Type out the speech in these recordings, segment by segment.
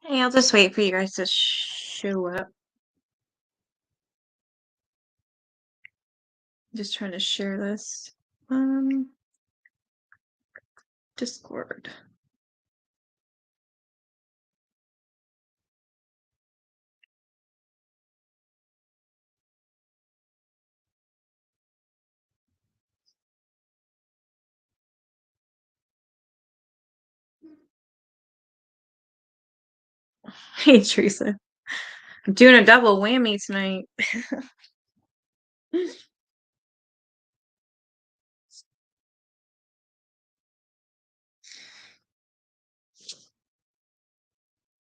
Hey, I'll just wait for you guys to show up. Just trying to share this. Um, Discord. Hey, Teresa. I'm doing a double whammy tonight.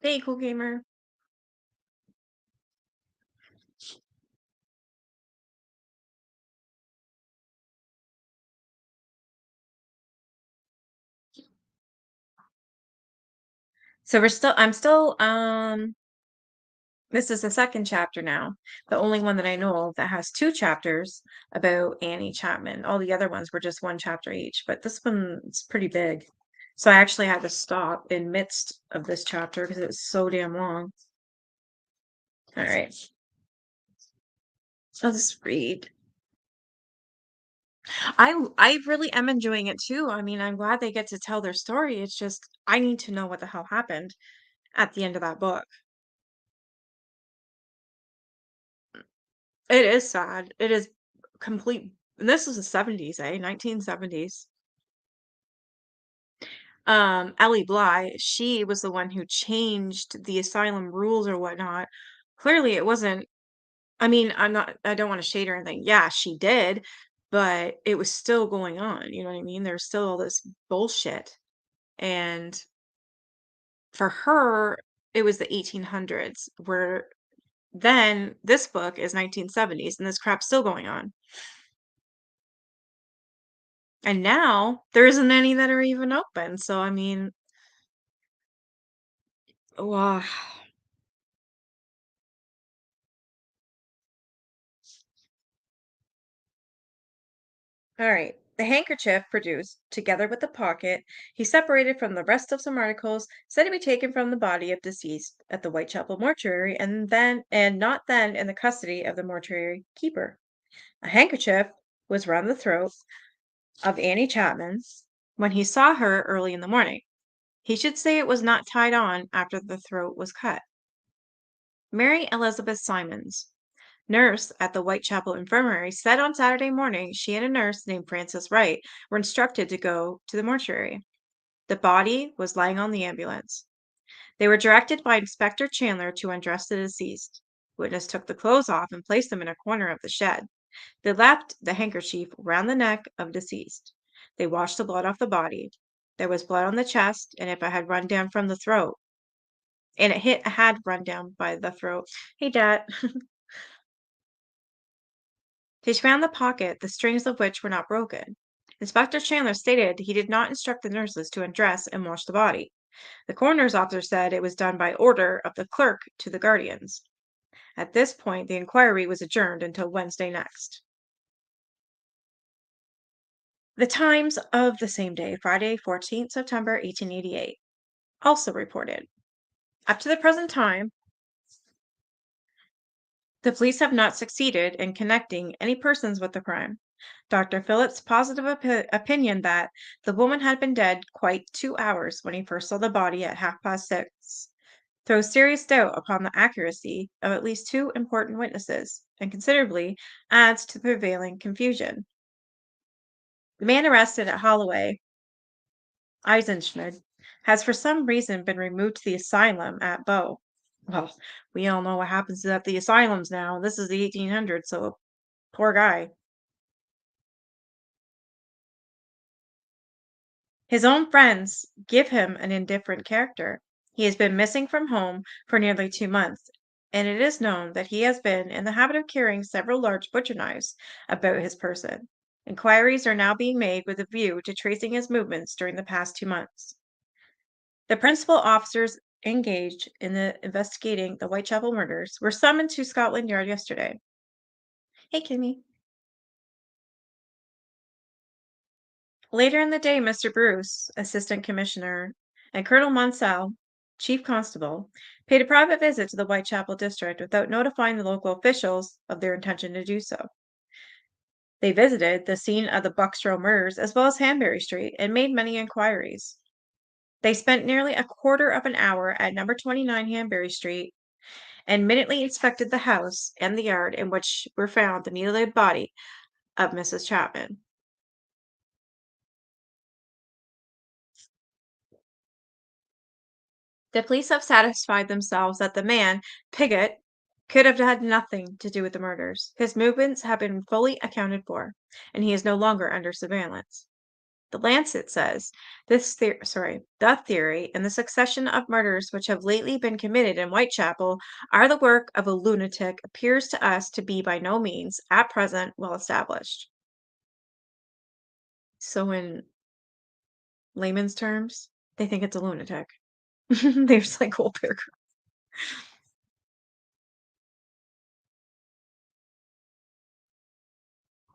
Hey, cool gamer. So I'm still, this is the second chapter now. The only one that I know of that has two chapters about Annie Chapman. All the other ones were just one chapter each, but this one's pretty big. So I actually had to stop in midst of this chapter because it's so damn long. All right. I'll just read. I really am enjoying it too. I mean, I'm glad they get to tell their story. It's just I need to know what the hell happened at the end of that book. It is sad. It is complete. And this is the 70s, 1970s. Ellie Bly, she was the one who changed the asylum rules or whatnot. Clearly, it wasn't. I mean, I don't want to shade or anything. Yeah, she did, but it was still going on. You know what I mean? There's still all this bullshit. And for her, it was the 1800s, where then this book is 1970s, and this crap's still going on. And now there isn't any that are even open. So, I mean, wow. All right. The handkerchief produced, together with the pocket, he separated from the rest of some articles said to be taken from the body of deceased at the Whitechapel mortuary and not then in the custody of the mortuary keeper. A handkerchief was round the throat of Annie Chapman when he saw her early in the morning. He should say it was not tied on after the throat was cut. Mary Elizabeth Simons, nurse at the Whitechapel Infirmary, said on Saturday morning she and a nurse named Frances Wright were instructed to go to the mortuary. The body was lying on the ambulance. They were directed by Inspector Chandler to undress the deceased. Witness took the clothes off and placed them in a corner of the shed. They left the handkerchief round the neck of deceased. They washed the blood off the body. There was blood on the chest, and if it had run down from the throat, and it had run down by the throat. Hey, Dad. They found the pocket, the strings of which were not broken. Inspector Chandler stated he did not instruct the nurses to undress and wash the body. The coroner's officer said it was done by order of the clerk to the guardians. At this point, the inquiry was adjourned until Wednesday next. The Times of the same day, Friday, 14th September 1888, also reported. Up to the present time, the police have not succeeded in connecting any persons with the crime. Dr. Phillips' positive opinion that the woman had been dead quite 2 hours when he first saw the body at 6:30 throws serious doubt upon the accuracy of at least two important witnesses and considerably adds to the prevailing confusion. The man arrested at Holloway, Eisenschmidt, has for some reason been removed to the asylum at Bow. Well, we all know what happens at the asylums now. This is the 1800s, so poor guy. His own friends give him an indifferent character. He has been missing from home for nearly 2 months, and it is known that he has been in the habit of carrying several large butcher knives about his person. Inquiries are now being made with a view to tracing his movements during the past 2 months. The principal officers engaged in investigating the Whitechapel murders were summoned to Scotland Yard yesterday. Hey, Kimmy. Later in the day, Mr. Bruce, Assistant Commissioner, and Colonel Munsell chief constable, paid a private visit to the Whitechapel district without notifying the local officials of their intention to do so. They visited the scene of the Buckstrow murders as well as Hanbury Street and made many inquiries. They spent nearly a quarter of an hour at number 29 Hanbury Street and minutely inspected the house and the yard in which were found the mutilated body of Mrs. Chapman. The police have satisfied themselves that the man, Piggott, could have had nothing to do with the murders. His movements have been fully accounted for, and he is no longer under surveillance. The Lancet says the theory and the succession of murders which have lately been committed in Whitechapel are the work of a lunatic appears to us to be by no means, at present, well established. So, in layman's terms, they think it's a lunatic. There's like whole paragraph.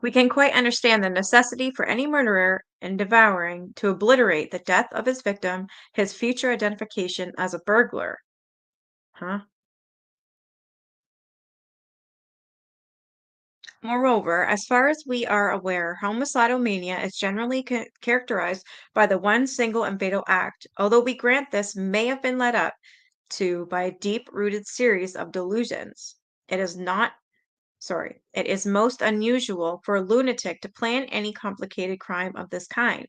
We can quite understand the necessity for any murderer in devouring to obliterate the death of his victim, his future identification as a burglar. Huh? Moreover, as far as we are aware, homicidal mania is generally characterized by the one single and fatal act, although we grant this may have been led up to by a deep-rooted series of delusions. It is not it is most unusual for a lunatic to plan any complicated crime of this kind.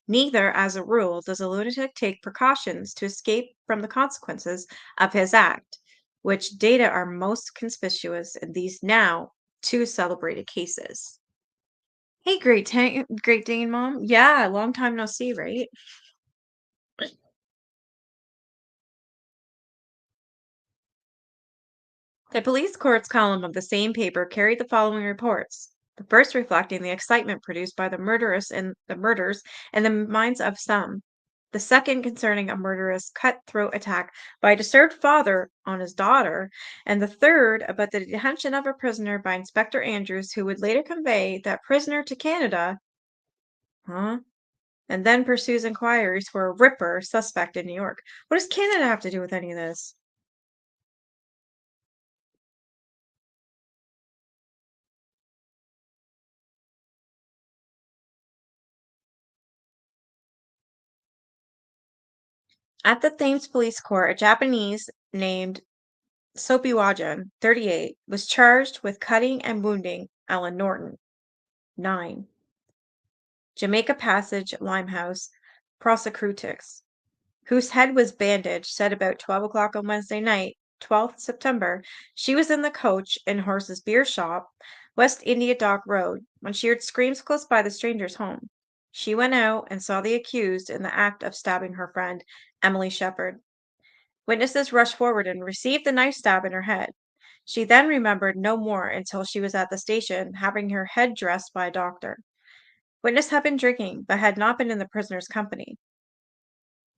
Neither, as a rule, does a lunatic take precautions to escape from the consequences of his act, which data are most conspicuous in these now two celebrated cases. Hey, Great Dane Mom. Yeah, long time no see, right? The police courts column of the same paper carried the following reports. The first reflecting the excitement produced by the murders in the minds of some. The second concerning a murderous cutthroat attack by a disturbed father on his daughter, and the third about the detention of a prisoner by Inspector Andrews, who would later convey that prisoner to Canada, huh? And then pursues inquiries for a Ripper suspect in New York. What does Canada have to do with any of this? At the Thames Police Court, a Japanese named Sopiwajan, 38, was charged with cutting and wounding Ellen Norton, 9, Jamaica Passage, Limehouse, Prosecutix, whose head was bandaged, said about 12 o'clock on Wednesday night, 12th September, she was in the coach in Horse's beer shop, West India Dock Road, when she heard screams close by the stranger's home. She went out and saw the accused in the act of stabbing her friend, Emily Shepherd. Witnesses rushed forward and received the knife stab in her head. She then remembered no more until she was at the station, having her head dressed by a doctor. Witness had been drinking, but had not been in the prisoner's company.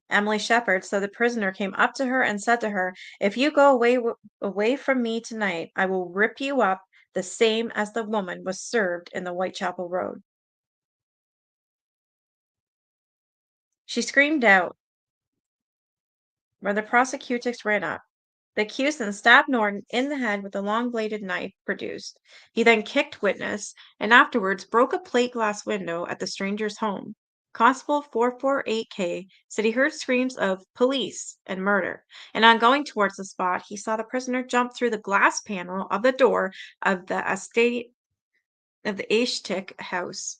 Emily Shepherd said the prisoner came up to her and said to her, "If you go away from me tonight, I will rip you up the same as the woman was served in the Whitechapel Road." She screamed out, where the prosecutrix ran up. The accused then stabbed Norton in the head with a long-bladed knife produced. He then kicked Witness and afterwards broke a plate glass window at the stranger's home. Constable 448K said he heard screams of "police" and "murder," and on going towards the spot, he saw the prisoner jump through the glass panel of the door of the estate of the Ashtick house.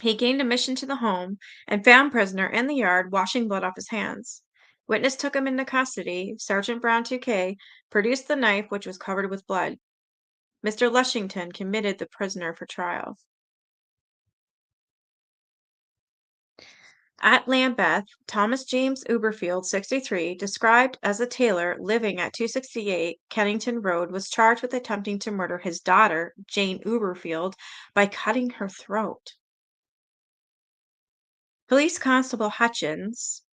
He gained admission to the home and found prisoner in the yard washing blood off his hands. Witness took him into custody. Sergeant Brown 2K produced the knife which was covered with blood. Mr. Lushington committed the prisoner for trial. At Lambeth, Thomas James Uberfield, 63, described as a tailor living at 268 Kennington Road, was charged with attempting to murder his daughter, Jane Uberfield, by cutting her throat. Police Constable Hutchins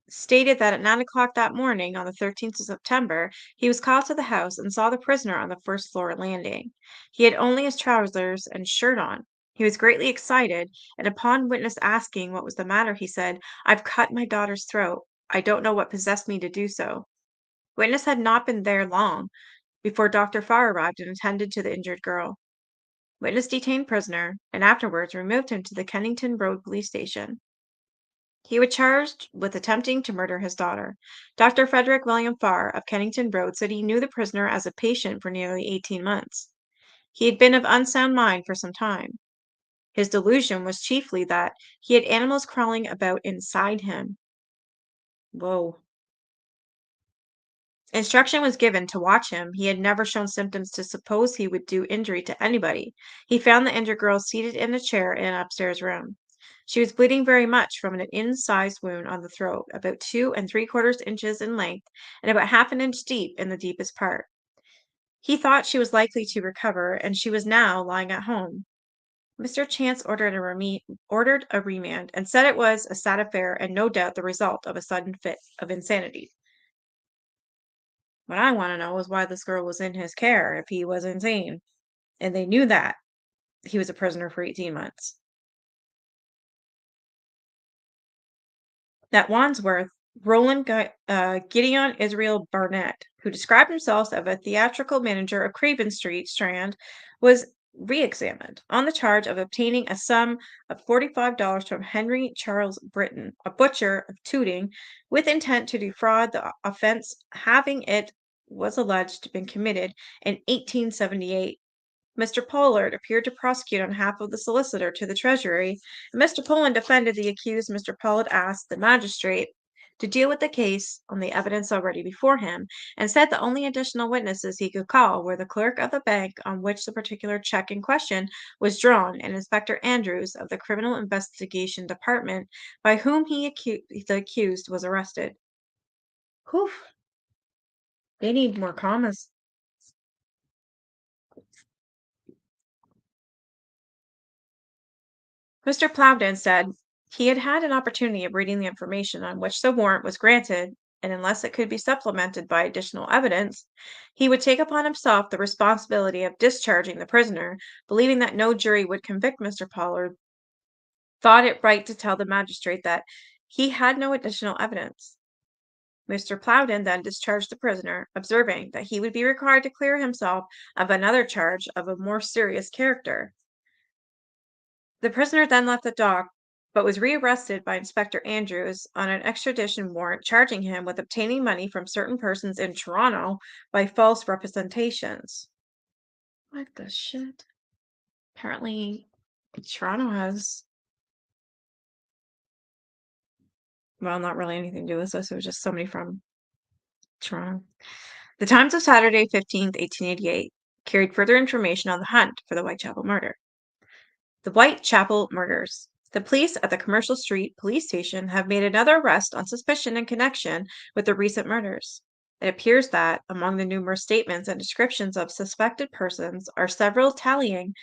stated that at 9 o'clock that morning, on the 13th of September, he was called to the house and saw the prisoner on the first floor landing. He had only his trousers and shirt on. He was greatly excited, and upon witness asking what was the matter, he said, "I've cut my daughter's throat. I don't know what possessed me to do so. Witness had not been there long before Dr. Farr arrived and attended to the injured girl. Witness detained prisoner and afterwards removed him to the Kennington Road police station. He was charged with attempting to murder his daughter. Dr. Frederick William Farr of Kennington Road said he knew the prisoner as a patient for nearly 18 months. He had been of unsound mind for some time. His delusion was chiefly that he had animals crawling about inside him. Whoa. Instruction was given to watch him. He had never shown symptoms to suppose he would do injury to anybody. He found the injured girl seated in a chair in an upstairs room. She was bleeding very much from an incised wound on the throat, about 2 3/4 inches in length and about half an inch deep in the deepest part. He thought she was likely to recover, and she was now lying at home. Mr. Chance ordered a remand and said it was a sad affair and no doubt the result of a sudden fit of insanity. What I want to know is why this girl was in his care if he was insane. And they knew that he was a prisoner for 18 months. At Wandsworth, Gideon Israel Barnett, who described himself as a theatrical manager of Craven Street, Strand, was re-examined on the charge of obtaining a sum of $45 from Henry Charles Britton, a butcher of Tooting, with intent to defraud, the offense having it was alleged been committed in 1878. Mr. Pollard appeared to prosecute on behalf of the solicitor to the Treasury, and Mr. Poland defended the accused. Mr. Pollard asked the magistrate to deal with the case on the evidence already before him, and said the only additional witnesses he could call were the clerk of the bank on which the particular check in question was drawn, and Inspector Andrews of the Criminal Investigation Department, by whom the accused was arrested. Whew, they need more commas. Mr. Plowden said he had had an opportunity of reading the information on which the warrant was granted, and unless it could be supplemented by additional evidence, he would take upon himself the responsibility of discharging the prisoner, believing that no jury would convict Mr. Pollard, thought it right to tell the magistrate that he had no additional evidence. Mr. Plowden then discharged the prisoner, observing that he would be required to clear himself of another charge of a more serious character. The prisoner then left the dock, but was rearrested by Inspector Andrews on an extradition warrant charging him with obtaining money from certain persons in Toronto by false representations. What the shit? Apparently, Toronto has, well, not really anything to do with this. It was just somebody from Toronto. The Times of Saturday, 15th, 1888, carried further information on the hunt for the Whitechapel murder. The Whitechapel murders. The police at the Commercial Street police station have made another arrest on suspicion in connection with the recent murders. It appears that, among the numerous statements and descriptions of suspected persons, are several tallying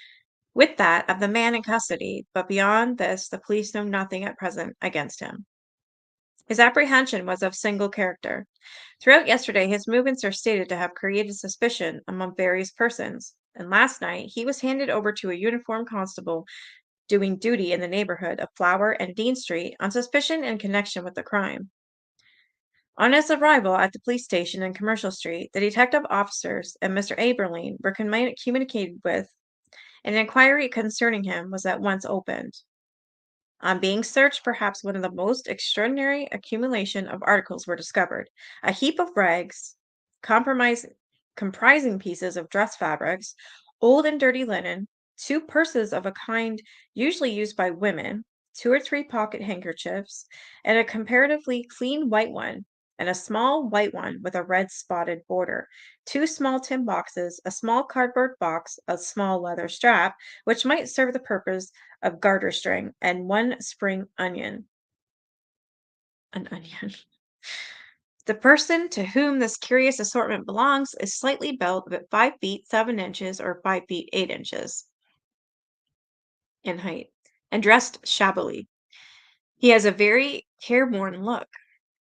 with that of the man in custody, but beyond this, the police know nothing at present against him. His apprehension was of single character. Throughout yesterday, his movements are stated to have created suspicion among various persons, and last night he was handed over to a uniformed constable doing duty in the neighborhood of Flower and Dean Street on suspicion in connection with the crime. On his arrival at the police station in Commercial Street, the detective officers and Mr. Aberline were communicated with, and an inquiry concerning him was at once opened. On being searched, perhaps one of the most extraordinary accumulation of articles were discovered. A heap of rags, comprising pieces of dress fabrics, old and dirty linen, two purses of a kind usually used by women, two or three pocket handkerchiefs, and a comparatively clean white one, and a small white one with a red spotted border, two small tin boxes, a small cardboard box, a small leather strap, which might serve the purpose of garter string, and one spring onion. An onion. The person to whom this curious assortment belongs is slightly built, about 5 feet 7 inches or 5 feet 8 inches in height, and dressed shabbily. He has a very careworn look.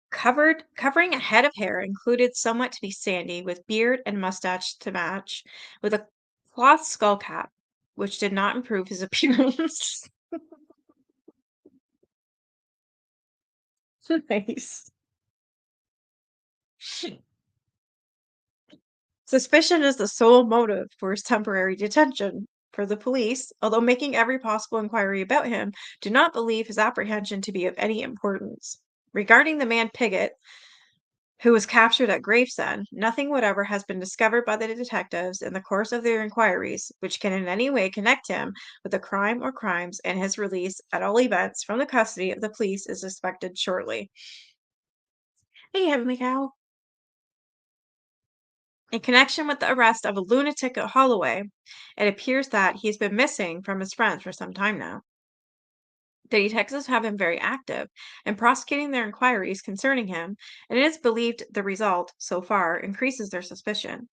Covering a head of hair included somewhat to be sandy, with beard and mustache to match, with a cloth skull cap, which did not improve his appearance. Nice. Suspicion is the sole motive for his temporary detention. For the police, although making every possible inquiry about him, do not believe his apprehension to be of any importance. Regarding the man Piggott, who was captured at Gravesend, nothing whatever has been discovered by the detectives in the course of their inquiries which can in any way connect him with the crime or crimes, and his release, at all events, from the custody of the police is expected shortly. Hey, Heavenly Cow. In connection with the arrest of a lunatic at Holloway, it appears that he's been missing from his friends for some time now. The detectives have been very active in prosecuting their inquiries concerning him, and it is believed the result, so far, increases their suspicion.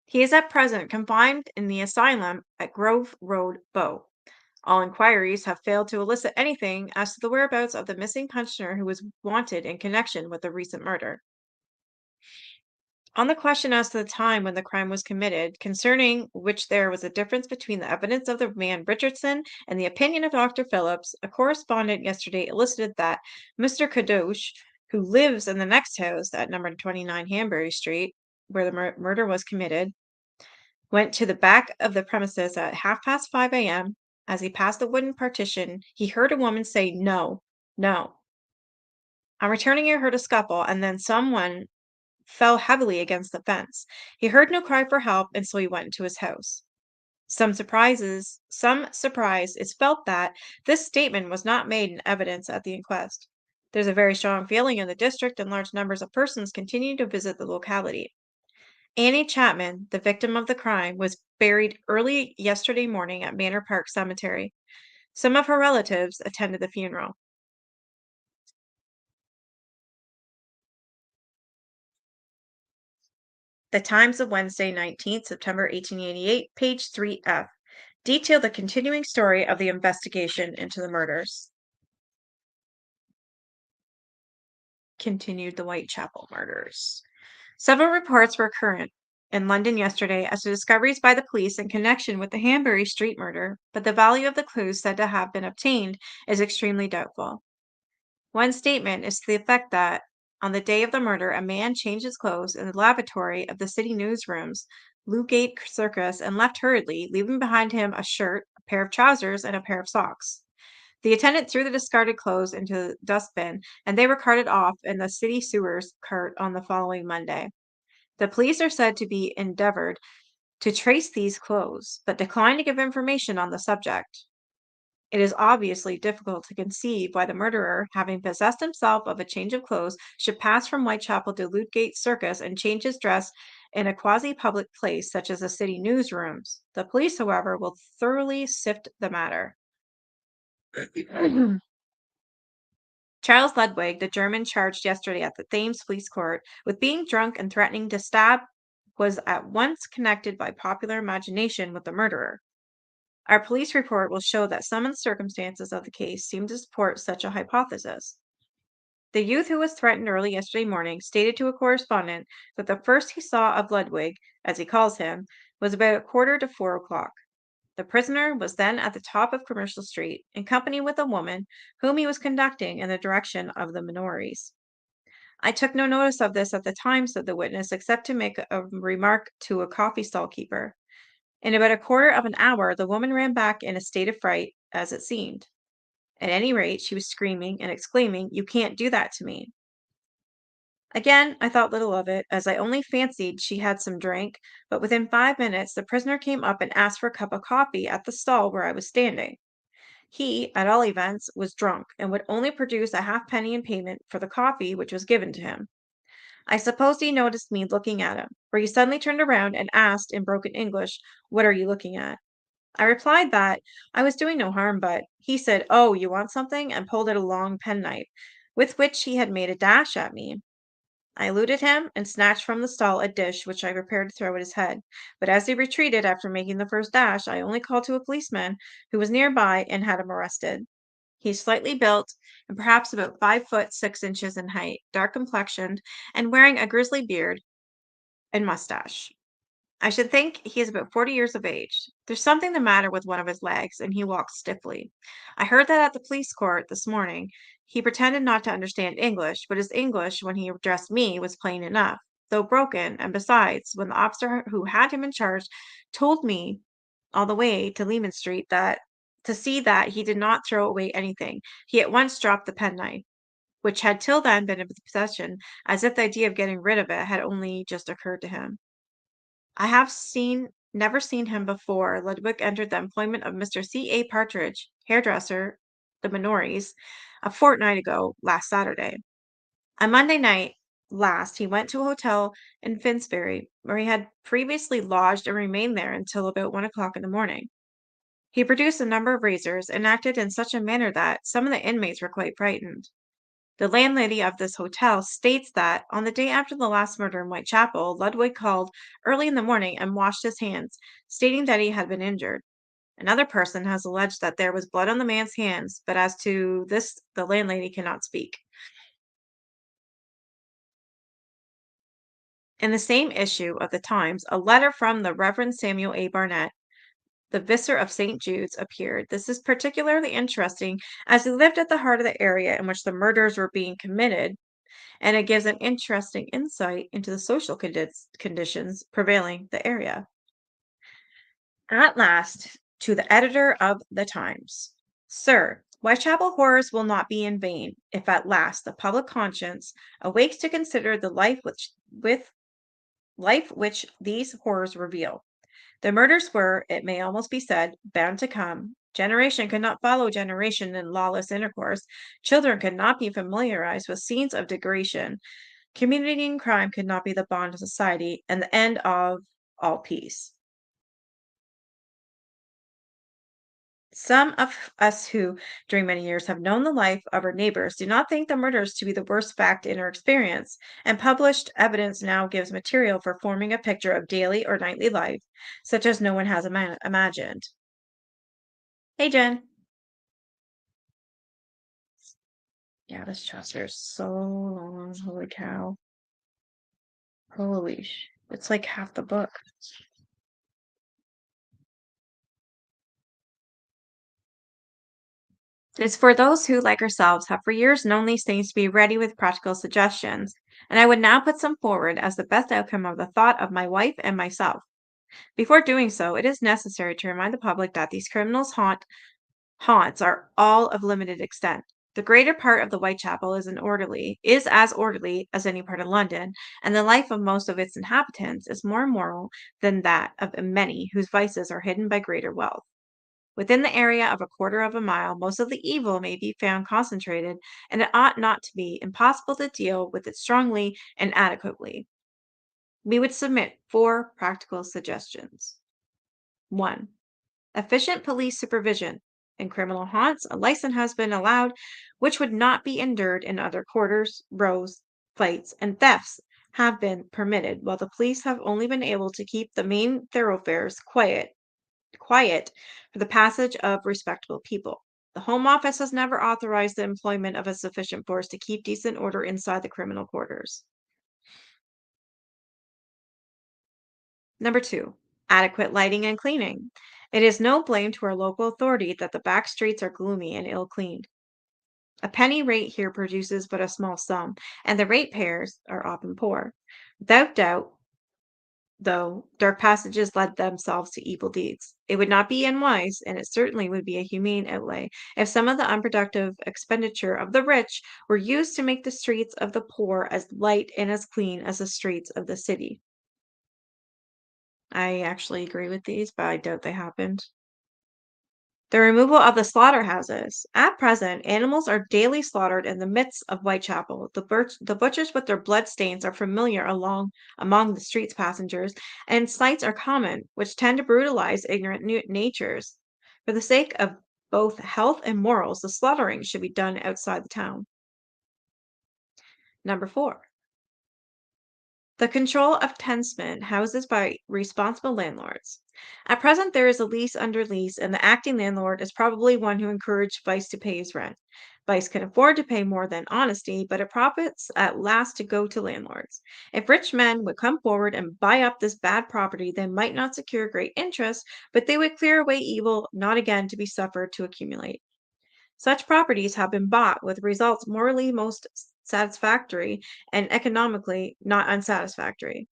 He is at present confined in the asylum at Grove Road, Bow. All inquiries have failed to elicit anything as to the whereabouts of the missing pensioner who was wanted in connection with the recent murder. On the question as to the time when the crime was committed, concerning which there was a difference between the evidence of the man Richardson and the opinion of Dr. Phillips, a correspondent yesterday elicited that Mr. Kadosh, who lives in the next house at number 29 Hanbury Street, where the murder was committed, went to the back of the premises at 5:30 a.m. As he passed the wooden partition, he heard a woman say, "No, no." On returning, he heard a scuffle, and then someone fell heavily against the fence. He heard no cry for help, and so he went into his house. Some surprise is felt that this statement was not made in evidence at the inquest. There's a very strong feeling in the district, and large numbers of persons continue to visit the locality. Annie Chapman, the victim of the crime, was buried early yesterday morning at Manor Park Cemetery. Some of her relatives attended the funeral. The Times of Wednesday, 19th September 1888, page 3F, detail the continuing story of the investigation into the murders. Continued the Whitechapel murders. Several reports were current in London yesterday as to discoveries by the police in connection with the Hanbury Street murder, but the value of the clues said to have been obtained is extremely doubtful. One statement is to the effect that, on the day of the murder, a man changed his clothes in the lavatory of the city newsrooms, Ludgate Circus, and left hurriedly, leaving behind him a shirt, a pair of trousers, and a pair of socks. The attendant threw the discarded clothes into the dustbin, and they were carted off in the city sewers cart on the following Monday. The police are said to be endeavored to trace these clothes, but decline to give information on the subject. It is obviously difficult to conceive why the murderer, having possessed himself of a change of clothes, should pass from Whitechapel to Ludgate Circus and change his dress in a quasi-public place such as the city newsrooms. The police, however, will thoroughly sift the matter. Charles Ludwig, the German charged yesterday at the Thames Police Court with being drunk and threatening to stab, was at once connected by popular imagination with the murderer. Our police report will show that some of the circumstances of the case seem to support such a hypothesis. The youth who was threatened early yesterday morning stated to a correspondent that the first he saw of Ludwig, as he calls him, was about 3:45. The prisoner was then at the top of Commercial Street, in company with a woman whom he was conducting in the direction of the Minories. I took no notice of this at the time, said the witness, except to make a remark to a coffee stall keeper. In about a quarter of an hour, the woman ran back in a state of fright, as it seemed. At any rate, she was screaming and exclaiming, "You can't do that to me." Again, I thought little of it, as I only fancied she had some drink, but within 5 minutes the prisoner came up and asked for a cup of coffee at the stall where I was standing. He, at all events, was drunk, and would only produce a halfpenny in payment for the coffee which was given to him. I supposed he noticed me looking at him, for he suddenly turned around and asked in broken English, "What are you looking at?" I replied that I was doing no harm, but he said, "Oh, you want something?" and pulled out a long penknife, with which he had made a dash at me. I eluded him and snatched from the stall a dish which I prepared to throw at his head, but as he retreated after making the first dash, I only called to a policeman who was near by and had him arrested. He is slightly built and perhaps about 5 foot 6 inches in height, dark complexioned, and wearing a grizzly beard and mustache. I should think he is about 40 years of age. There's something the matter with one of his legs, and he walks stiffly. I heard that at the police court this morning. He pretended not to understand English, but his English, when he addressed me, was plain enough, though broken. And besides, when the officer who had him in charge told me all the way to Lehman Street that to see that he did not throw away anything, he at once dropped the penknife, which had till then been in his possession, as if the idea of getting rid of it had only just occurred to him. I have never seen him before. Ludwig entered the employment of Mr. C. A. Partridge, hairdresser, the Minories, a fortnight ago, last Saturday. On Monday night last, he went to a hotel in Finsbury, where he had previously lodged and remained there until about 1 o'clock in the morning. He produced a number of razors and acted in such a manner that some of the inmates were quite frightened. The landlady of this hotel states that on the day after the last murder in Whitechapel, Ludwig called early in the morning and washed his hands, stating that he had been injured. Another person has alleged that there was blood on the man's hands, but as to this, the landlady cannot speak. In the same issue of the Times, a letter from the Reverend Samuel A. Barnett, the Visser of St. Jude's, appeared. This is particularly interesting as he lived at the heart of the area in which the murders were being committed, and it gives an interesting insight into the social conditions prevailing the area. At last, to the editor of the Times. Sir, Whitechapel horrors will not be in vain if at last the public conscience awakes to consider the life which these horrors reveal. The murders were, it may almost be said, bound to come. Generation could not follow generation in lawless intercourse. Children could not be familiarized with scenes of degradation. Community and crime could not be the bond of society and the end of all peace. Some of us who, during many years, have known the life of our neighbors do not think the murders to be the worst fact in our experience, and published evidence now gives material for forming a picture of daily or nightly life, such as no one has imagined. Hey, Jen. Yeah, this chapter is so long. Holy cow. It's like half the book. It's for those who, like ourselves, have for years known these things to be ready with practical suggestions, and I would now put some forward as the best outcome of the thought of my wife and myself. Before doing so, it is necessary to remind the public that these criminals' haunts are all of limited extent. The greater part of the Whitechapel is as orderly as any part of London, and the life of most of its inhabitants is more moral than that of many whose vices are hidden by greater wealth. Within the area of a quarter of a mile, most of the evil may be found concentrated, and it ought not to be impossible to deal with it strongly and adequately. We would submit 4 practical suggestions. 1. Efficient police supervision. In criminal haunts, a license has been allowed which would not be endured in other quarters, rows, fights, and thefts have been permitted, while the police have only been able to keep the main thoroughfares quiet for the passage of respectable people. The Home Office has never authorized the employment of a sufficient force to keep decent order inside the criminal quarters. Number 2, adequate lighting and cleaning. It is no blame to our local authority that the back streets are gloomy and ill cleaned. A penny rate here produces but a small sum, and the ratepayers are often poor. Without doubt, though, dark passages led themselves to evil deeds. It would not be unwise, and it certainly would be a humane outlay, if some of the unproductive expenditure of the rich were used to make the streets of the poor as light and as clean as the streets of the city. I actually agree with these, but I doubt they happened. The removal of the slaughterhouses. At present, animals are daily slaughtered in the midst of Whitechapel. The butchers with their blood stains are familiar among the street's passengers, and sights are common, which tend to brutalize ignorant natures. For the sake of both health and morals, the slaughtering should be done outside the town. Number 4. The control of tenement houses by responsible landlords. At present, there is a lease under lease, and the acting landlord is probably one who encouraged Vice to pay his rent. Vice can afford to pay more than honesty, but it profits at last to go to landlords. If rich men would come forward and buy up this bad property, they might not secure great interest, but they would clear away evil not again to be suffered to accumulate. Such properties have been bought with results morally most satisfactory and economically not unsatisfactory.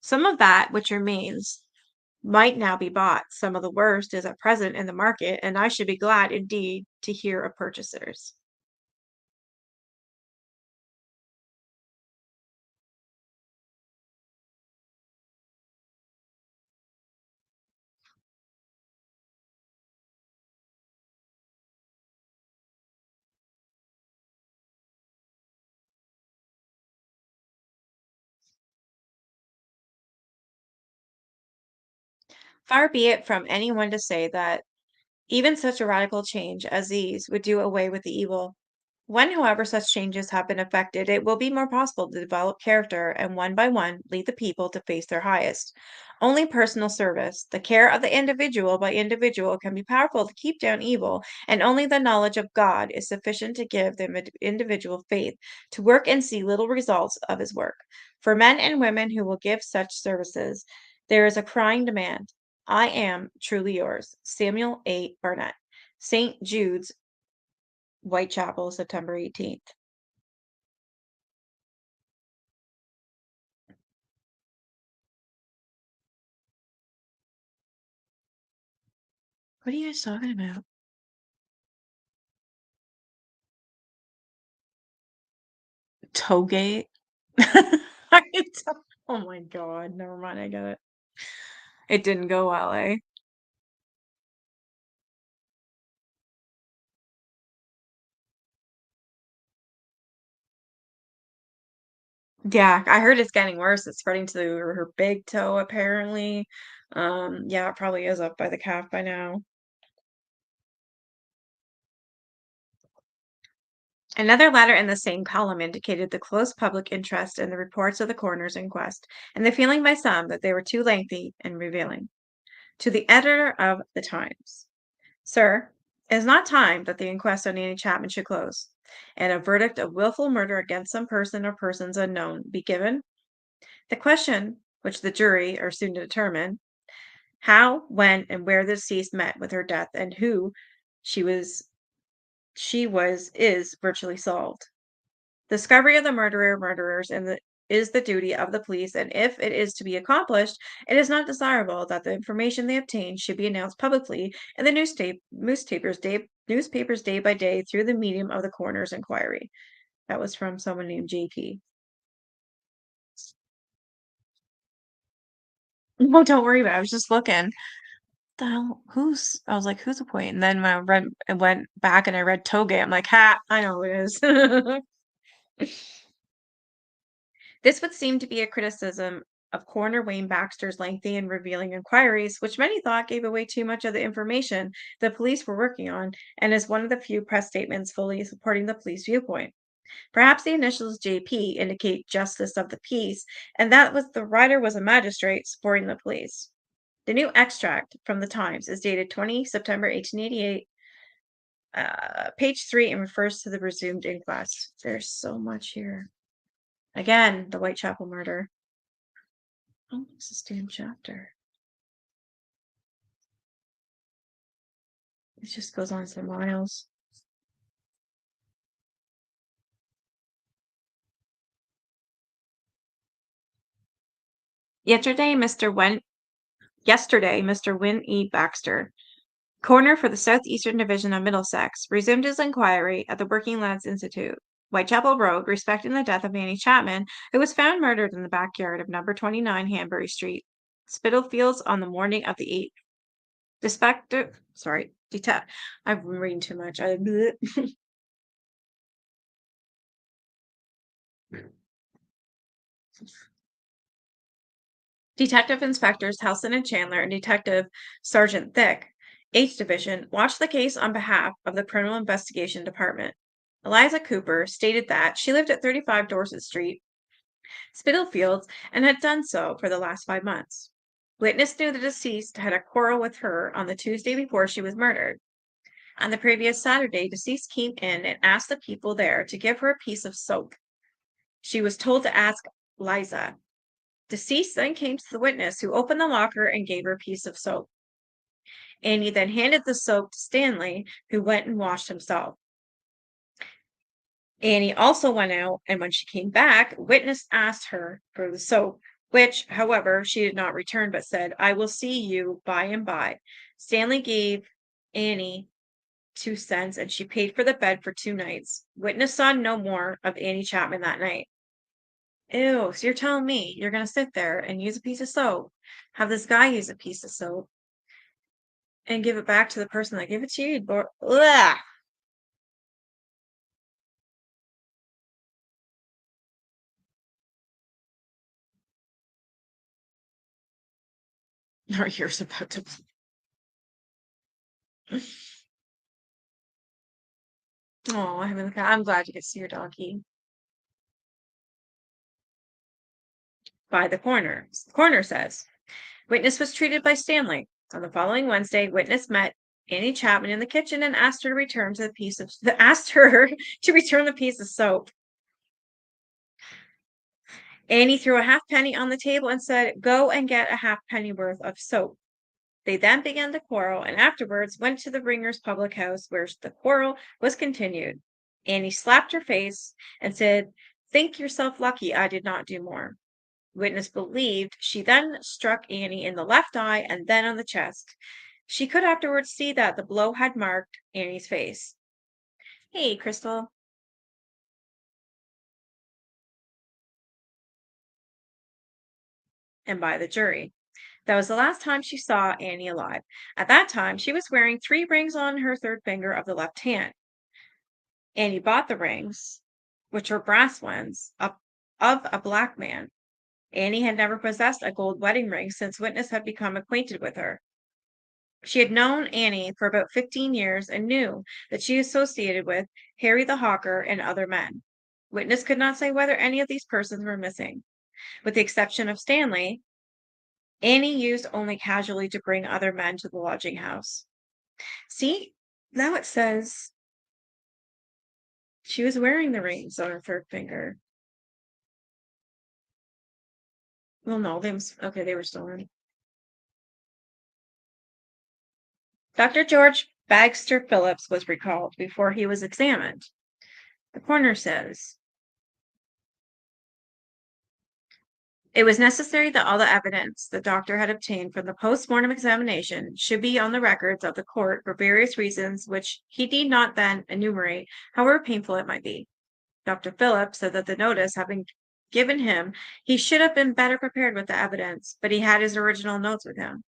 Some of that which remains might now be bought. Some of the worst is at present in the market, and I should be glad indeed to hear of purchasers. Far be it from anyone to say that even such a radical change as these would do away with the evil. When, however, such changes have been effected, it will be more possible to develop character and one by one lead the people to face their highest. Only personal service, the care of the individual by individual, can be powerful to keep down evil, and only the knowledge of God is sufficient to give the individual faith to work and see little results of his work. For men and women who will give such services, there is a crying demand. I am truly yours, Samuel A. Barnett. St. Jude's, Whitechapel, September 18th. What are you guys talking about? Toegate? I can tell. Oh my god, never mind, I get it. It didn't go well, eh? Yeah, I heard it's getting worse. It's spreading to her big toe, apparently. Yeah, it probably is up by the calf by now. Another letter in the same column indicated the close public interest in the reports of the coroner's inquest, and the feeling by some that they were too lengthy and revealing. To the editor of the Times. Sir, it is not time that the inquest on Annie Chapman should close, and a verdict of wilful murder against some person or persons unknown be given. The question, which the jury are soon to determine, how, when, and where the deceased met with her death, and who she was, is virtually solved. Discovery of the murderers and is the duty of the police, and if it is to be accomplished, it is not desirable that the information they obtain should be announced publicly in the newspapers day by day through the medium of the coroner's inquiry. That was from someone named JP. No, don't worry about it. I was just looking. The hell, who's? I was like, who's the point? And then when I went back and I read Toge, I'm like, ha, I know who it is. This would seem to be a criticism of Coroner Wayne Baxter's lengthy and revealing inquiries, which many thought gave away too much of the information the police were working on, and is one of the few press statements fully supporting the police viewpoint. Perhaps the initials JP indicate justice of the peace, and that was the writer was a magistrate supporting the police. The new extract from the Times is dated 20 September 1888, page 3, and refers to the resumed inquest. There's so much here. Again, the Whitechapel murder. Oh, it's this damn chapter. It just goes on for miles. Yesterday, Mr. Went Yesterday, Mr. Win E. Baxter, coroner for the Southeastern Division of Middlesex, resumed his inquiry at the Working Lads Institute, Whitechapel Road, respecting the death of Annie Chapman, who was found murdered in the backyard of number 29 Hanbury Street, Spitalfields, on the morning of the 8th. I've been reading too much. Detective Inspectors Helson and Chandler and Detective Sergeant Thick, 8th Division, watched the case on behalf of the Criminal Investigation Department. Eliza Cooper stated that she lived at 35 Dorset Street, Spitalfields and had done so for the last 5 months. Witness knew the deceased had a quarrel with her on the Tuesday before she was murdered. On the previous Saturday, deceased came in and asked the people there to give her a piece of soap. She was told to ask Liza. Deceased then came to the witness, who opened the locker and gave her a piece of soap. Annie then handed the soap to Stanley, who went and washed himself. Annie also went out, and when she came back, witness asked her for the soap, which, however, she did not return, but said, "I will see you by and by." Stanley gave Annie 2 cents, and she paid for the bed for 2 nights. Witness saw no more of Annie Chapman that night. Ew, so you're telling me you're gonna sit there and use a piece of soap, have this guy use a piece of soap, and give it back to the person that gave it to you? Ugh. Our ears about to. Oh, I'm glad you could see your doggy. By the coroner. Coroner says witness was treated by Stanley. On the following Wednesday, witness met Annie Chapman in the kitchen and asked her to return to the piece of asked her to return the piece of soap. Annie threw a halfpenny on the table and said, "Go and get a halfpenny worth of soap." They then began to quarrel and afterwards went to the Ringers public house, where the quarrel was continued. Annie slapped her face and said, "Think yourself lucky I did not do more." Witness believed she then struck Annie in the left eye and then on the chest. She could afterwards see that the blow had marked Annie's face. Hey, Crystal. And by the jury. That was the last time she saw Annie alive. At that time, she was wearing 3 rings on her third finger of the left hand. Annie bought the rings, which were brass ones, of a black man. Annie had never possessed a gold wedding ring since witness had become acquainted with her. She had known Annie for about 15 years and knew that she associated with Harry the Hawker and other men. Witness could not say whether any of these persons were missing. With the exception of Stanley, Annie used only casually to bring other men to the lodging house. See, now it says she was wearing the rings on her third finger. Well, no, okay, they were stolen. Dr. George Bagster Phillips was recalled before he was examined. The coroner says it was necessary that all the evidence the doctor had obtained from the post-mortem examination should be on the records of the court for various reasons which he need not then enumerate, however painful it might be. Dr. Phillips said that the notice having given him, he should have been better prepared with the evidence, but he had his original notes with him.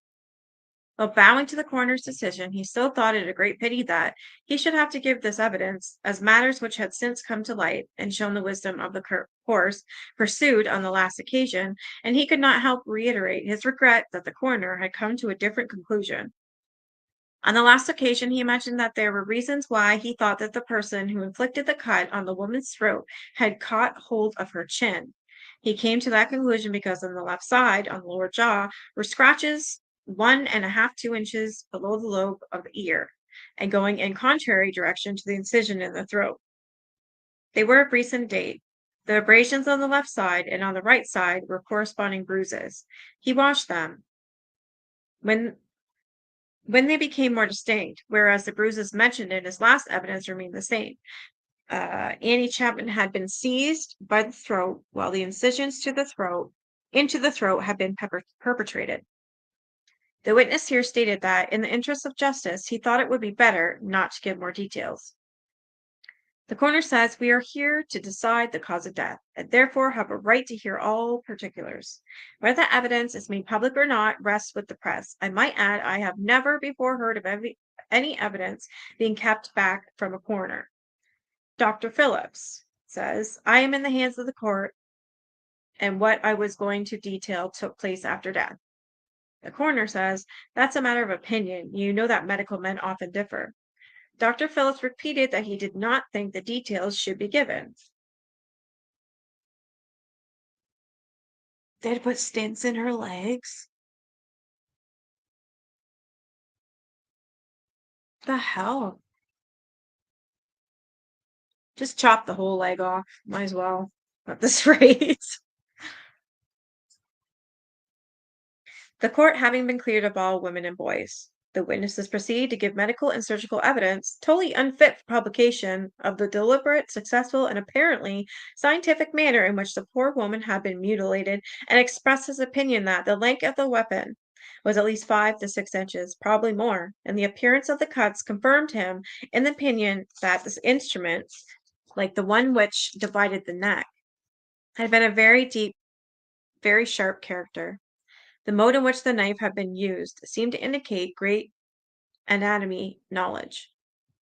While bowing to the coroner's decision, he still thought it a great pity that he should have to give this evidence, as matters which had since come to light and shown the wisdom of the course pursued on the last occasion, and he could not help reiterate his regret that the coroner had come to a different conclusion. On the last occasion, he mentioned that there were reasons why he thought that the person who inflicted the cut on the woman's throat had caught hold of her chin. He came to that conclusion because on the left side, on the lower jaw, were scratches 1.5 to 2 inches below the lobe of the ear, and going in contrary direction to the incision in the throat. They were of recent date. The abrasions on the left side and on the right side were corresponding bruises. He washed them. When they became more distinct, whereas the bruises mentioned in his last evidence remained the same. Annie Chapman had been seized by the throat, while the incisions into the throat had been perpetrated. The witness here stated that, in the interest of justice, he thought it would be better not to give more details. The coroner says we are here to decide the cause of death, and therefore have a right to hear all particulars. Whether the evidence is made public or not rests with the press. I might add, I have never before heard of any evidence being kept back from a coroner. Dr. Phillips says, I am in the hands of the court, and what I was going to detail took place after death. The coroner says, that's a matter of opinion. You know that medical men often differ. Dr. Phillips repeated that he did not think the details should be given. They had put stents in her legs? The hell? Just chop the whole leg off. Might as well at this rate. The court having been cleared of all women and boys, the witnesses proceed to give medical and surgical evidence totally unfit for publication of the deliberate, successful, and apparently scientific manner in which the poor woman had been mutilated, and express his opinion that the length of the weapon was at least 5 to 6 inches, probably more, and the appearance of the cuts confirmed him in the opinion that this instrument, like the one which divided the neck, had been a very deep, very sharp character. The mode in which the knife had been used seemed to indicate great anatomy knowledge.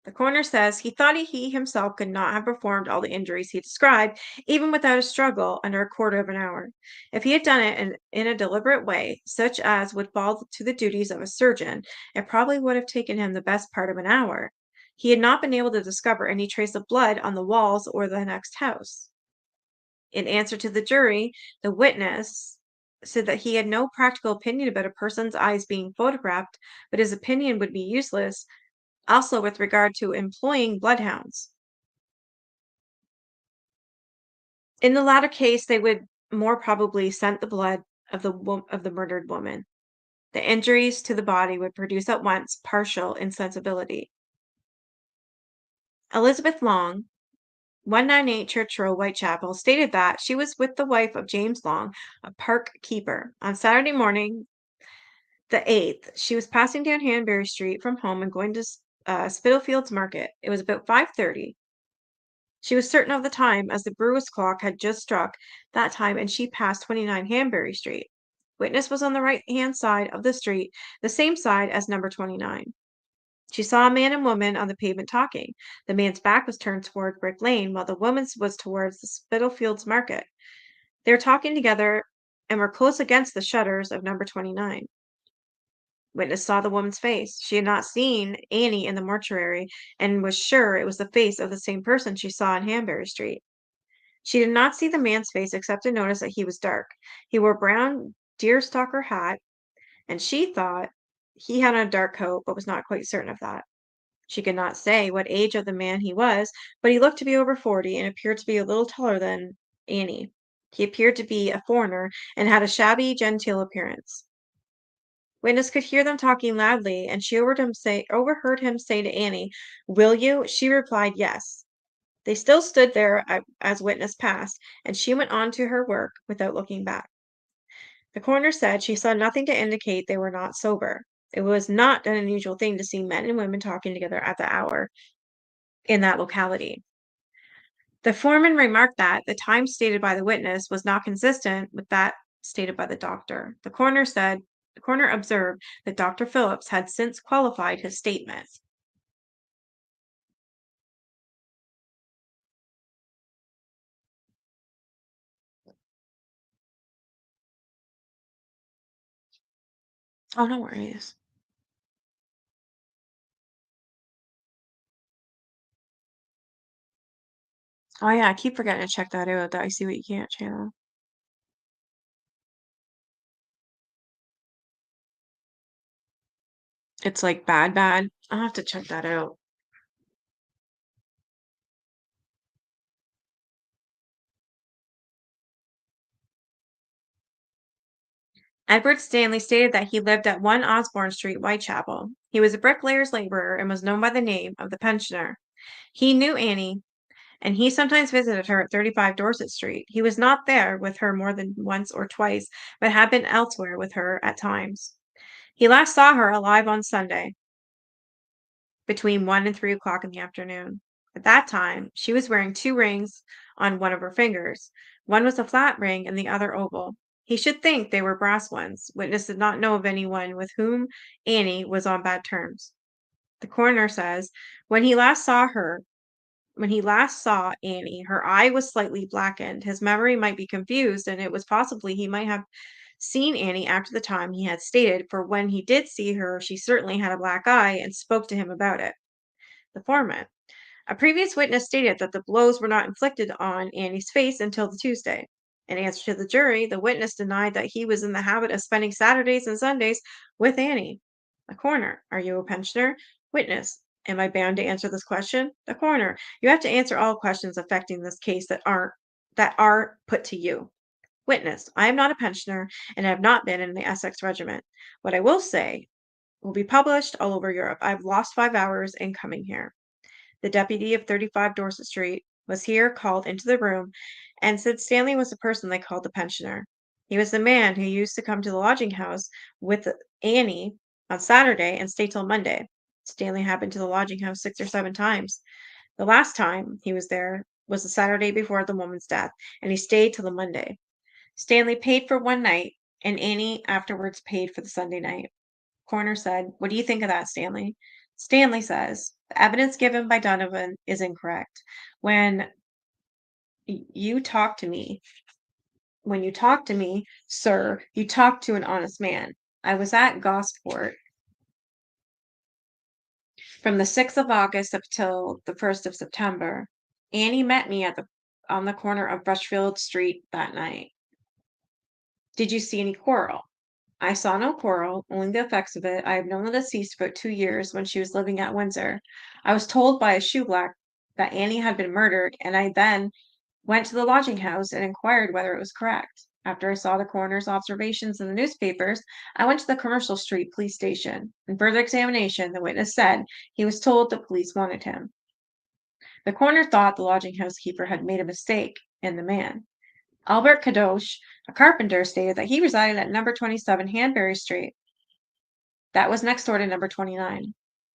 The coroner says he thought he himself could not have performed all the injuries he described, even without a struggle, under a quarter of an hour. If he had done it in a deliberate way, such as would fall to the duties of a surgeon, it probably would have taken him the best part of an hour. He had not been able to discover any trace of blood on the walls or the next house. In answer to the jury, the witness said that he had no practical opinion about a person's eyes being photographed, but his opinion would be useless also with regard to employing bloodhounds. In the latter case, they would more probably scent the blood of of the murdered woman. The injuries to the body would produce at once partial insensibility. Elizabeth Long, 198 Church Row, Whitechapel, stated that she was with the wife of James Long, a park keeper. On Saturday morning, the 8th, she was passing down Hanbury Street from home and going to Spitalfields Market. It was about 5:30. She was certain of the time, as the brewer's clock had just struck that time and she passed 29 Hanbury Street. Witness was on the right-hand side of the street, the same side as number 29. She saw a man and woman on the pavement talking. The man's back was turned toward Brick Lane, while the woman's was towards the Spitalfields Market. They were talking together and were close against the shutters of number 29. Witness saw the woman's face. She had not seen Annie in the mortuary and was sure it was the face of the same person she saw in Hanbury Street. She did not see the man's face except to notice that he was dark. He wore a brown deerstalker hat, and she thought he had on a dark coat, but was not quite certain of that. She could not say what age of the man he was, but he looked to be over 40 and appeared to be a little taller than Annie. He appeared to be a foreigner and had a shabby, genteel appearance. Witness could hear them talking loudly, and she overheard him say to Annie, "Will you?" She replied, "Yes." They still stood there as witness passed, and she went on to her work without looking back. The coroner said she saw nothing to indicate they were not sober. It was not an unusual thing to see men and women talking together at that hour in that locality. The foreman remarked that the time stated by the witness was not consistent with that stated by the doctor. The coroner observed that Dr. Phillips had since qualified his statement. Oh, no worries. Oh yeah, I keep forgetting to check that out, that I See What You Can't channel. It's like bad, bad. I'll have to check that out. Edward Stanley stated that he lived at 1 Osborne Street, Whitechapel. He was a bricklayer's laborer and was known by the name of the pensioner. He knew Annie, and he sometimes visited her at 35 Dorset Street. He was not there with her more than once or twice, but had been elsewhere with her at times. He last saw her alive on Sunday, between 1 and 3 o'clock in the afternoon. At that time, she was wearing 2 rings on one of her fingers. One was a flat ring and the other oval. He should think they were brass ones. Witness did not know of anyone with whom Annie was on bad terms. The coroner says when he last saw Annie, her eye was slightly blackened. His memory might be confused, and it was possibly he might have seen Annie after the time he had stated, for when he did see her, she certainly had a black eye and spoke to him about it. The foreman. A previous witness stated that the blows were not inflicted on Annie's face until the Tuesday. In answer to the jury, the witness denied that he was in the habit of spending Saturdays and Sundays with Annie. The coroner, are you a pensioner? Witness, am I bound to answer this question? The coroner, you have to answer all questions affecting this case that are put to you. Witness, I am not a pensioner and have not been in the Essex Regiment. What I will say will be published all over Europe. I've lost 5 hours in coming here. The deputy of 35 Dorset Street was here called into the room and said Stanley was the person they called the pensioner. He was the man who used to come to the lodging house with Annie on Saturday and stay till Monday. Stanley had been to the lodging house 6 or 7 times. The last time he was there was the Saturday before the woman's death, and he stayed till the Monday. Stanley paid for one night, and Annie afterwards paid for the Sunday night. Coroner said, "What do you think of that, Stanley?" Stanley says, "The evidence given by Donovan is incorrect. When you talk to me, when you talk to me, sir, you talk to an honest man. I was at Gosport from the 6th of August up till the 1st of September. Annie met me on the corner of Brushfield Street that night. Did you see any quarrel?" "I saw no quarrel, only the effects of it. I have known the deceased about 2 years when she was living at Windsor. I was told by a shoeblack that Annie had been murdered, and I then went to the lodging house and inquired whether it was correct. After I saw the coroner's observations in the newspapers, I went to the Commercial Street police station. In further examination, the witness said he was told the police wanted him. The coroner thought the lodging house keeper had made a mistake in the man. Albert Kadosh, a carpenter, stated that he resided at number 27 Hanbury Street. That was next door to number 29.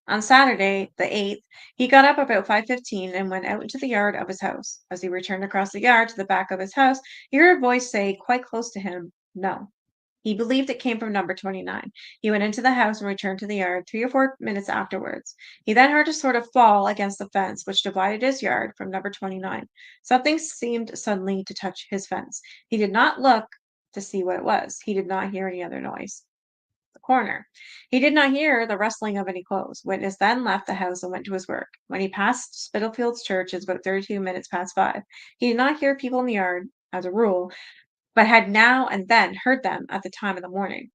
On Saturday, the 8th, he got up about 5:15 and went out into the yard of his house. As he returned across the yard to the back of his house, he heard a voice say quite close to him, "No." He believed it came from number 29. He went into the house and returned to the yard 3 or 4 minutes afterwards. He then heard a sort of fall against the fence which divided his yard from number 29. Something seemed suddenly to touch his fence. He did not look to see what it was. He did not hear any other noise. The coroner. He did not hear the rustling of any clothes. Witness then left the house and went to his work. When he passed Spitalfields Church, it was about 32 minutes past 5. He did not hear people in the yard, as a rule, but had now and then heard them at the time of the morning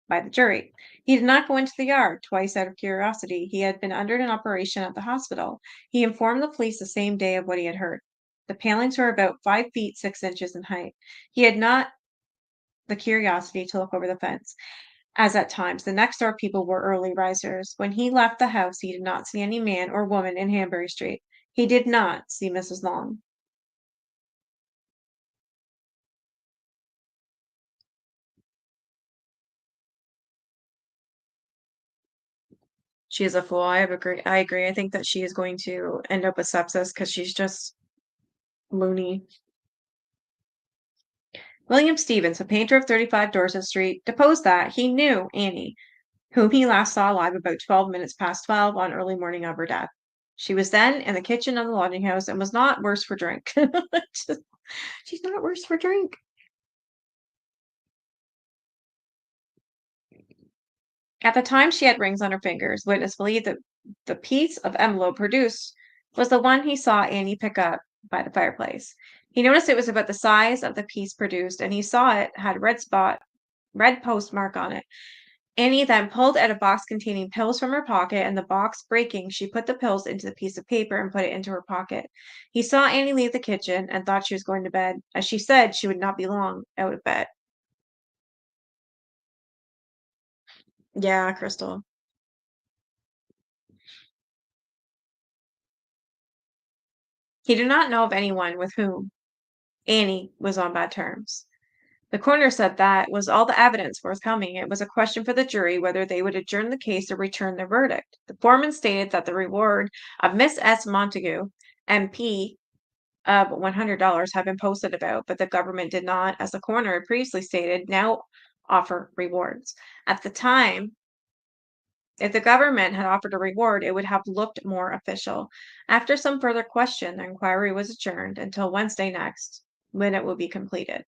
by the jury. He did not go into the yard twice out of curiosity. He had been under an operation at the hospital. He informed the police the same day of what he had heard. The palings were about 5 feet 6 inches in height. He had not the curiosity to look over the fence, as at times the next door people were early risers. When he left the house, he did not see any man or woman in Hanbury Street. He did not see Mrs. Long. She is a fool. I agree. I think that she is going to end up with sepsis because she's just loony. William Stevens, a painter of 35 Dorset Street, deposed that he knew Annie, whom he last saw alive about 12 minutes past 12 on early morning of her death. She was then in the kitchen of the lodging house and was not worse for drink. She's not worse for drink. At the time, she had rings on her fingers. Witness believed that the piece of envelope produced was the one he saw Annie pick up by the fireplace. He noticed it was about the size of the piece produced, and he saw it had a red postmark on it. Annie then pulled out a box containing pills from her pocket, and the box breaking, she put the pills into the piece of paper and put it into her pocket. He saw Annie leave the kitchen and thought she was going to bed. As she said, she would not be long out of bed. Yeah, Crystal. He did not know of anyone with whom Annie was on bad terms. The coroner said that was all the evidence forthcoming. It was a question for the jury whether they would adjourn the case or return their verdict. The foreman stated that the reward of Miss S. Montague, MP, of $100 had been posted about, but the government did not, as the coroner had previously stated, now offer rewards. At the time, if the government had offered a reward, it would have looked more official. After some further question, the inquiry was adjourned until Wednesday next, when it would be completed.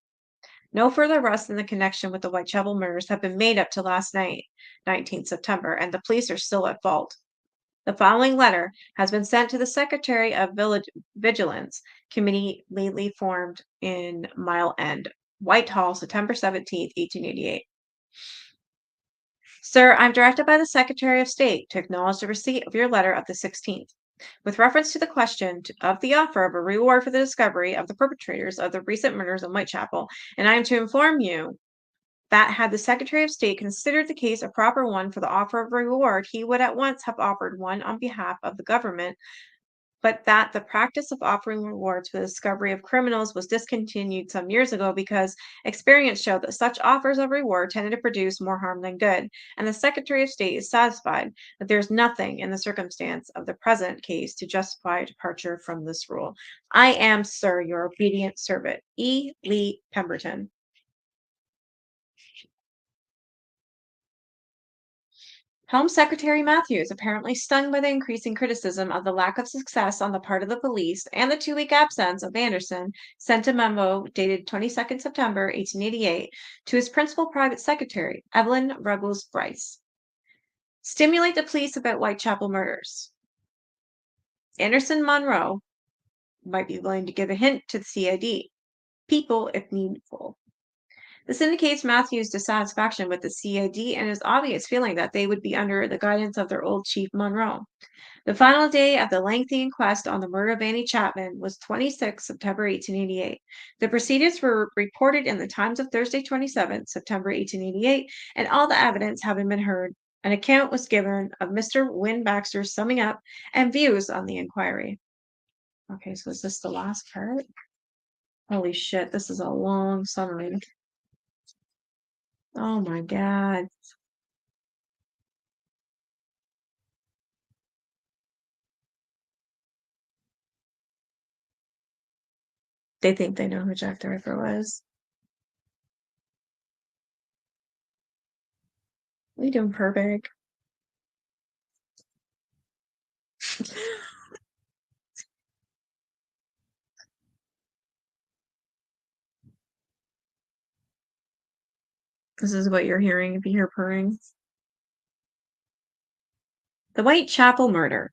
No further arrests in the connection with the Whitechapel murders have been made up to last night, 19th September, and the police are still at fault. The following letter has been sent to the Secretary of Vigilance Committee lately formed in Mile End, Whitehall, September 17th, 1888. Sir, I'm directed by the Secretary of State to acknowledge the receipt of your letter of the 16th. With reference to the question of the offer of a reward for the discovery of the perpetrators of the recent murders in Whitechapel, and I am to inform you that had the Secretary of State considered the case a proper one for the offer of reward, he would at once have offered one on behalf of the government, but that the practice of offering rewards for the discovery of criminals was discontinued some years ago because experience showed that such offers of reward tended to produce more harm than good, and the Secretary of State is satisfied that there is nothing in the circumstance of the present case to justify a departure from this rule. I am, sir, your obedient servant, E. Lee Pemberton. Home Secretary Matthews, apparently stung by the increasing criticism of the lack of success on the part of the police and the 2-week absence of Anderson, sent a memo dated 22nd September 1888 to his principal private secretary, Evelyn Ruggles Bryce. Stimulate the police about Whitechapel murders. Anderson Monroe might be willing to give a hint to the CID. People if needful. This indicates Matthew's dissatisfaction with the CID and his obvious feeling that they would be under the guidance of their old chief Monroe. The final day of the lengthy inquest on the murder of Annie Chapman was 26 September 1888. The proceedings were reported in the Times of Thursday 27 September 1888, and all the evidence having been heard, an account was given of Mr. Wynn Baxter's summing up and views on the inquiry. Okay, so is this the last part? Holy shit, this is a long summary. Oh my God. They think they know who Jack the Ripper was. What are you doing, Purbeck? This is what you're hearing if you hear purring. The Whitechapel murder.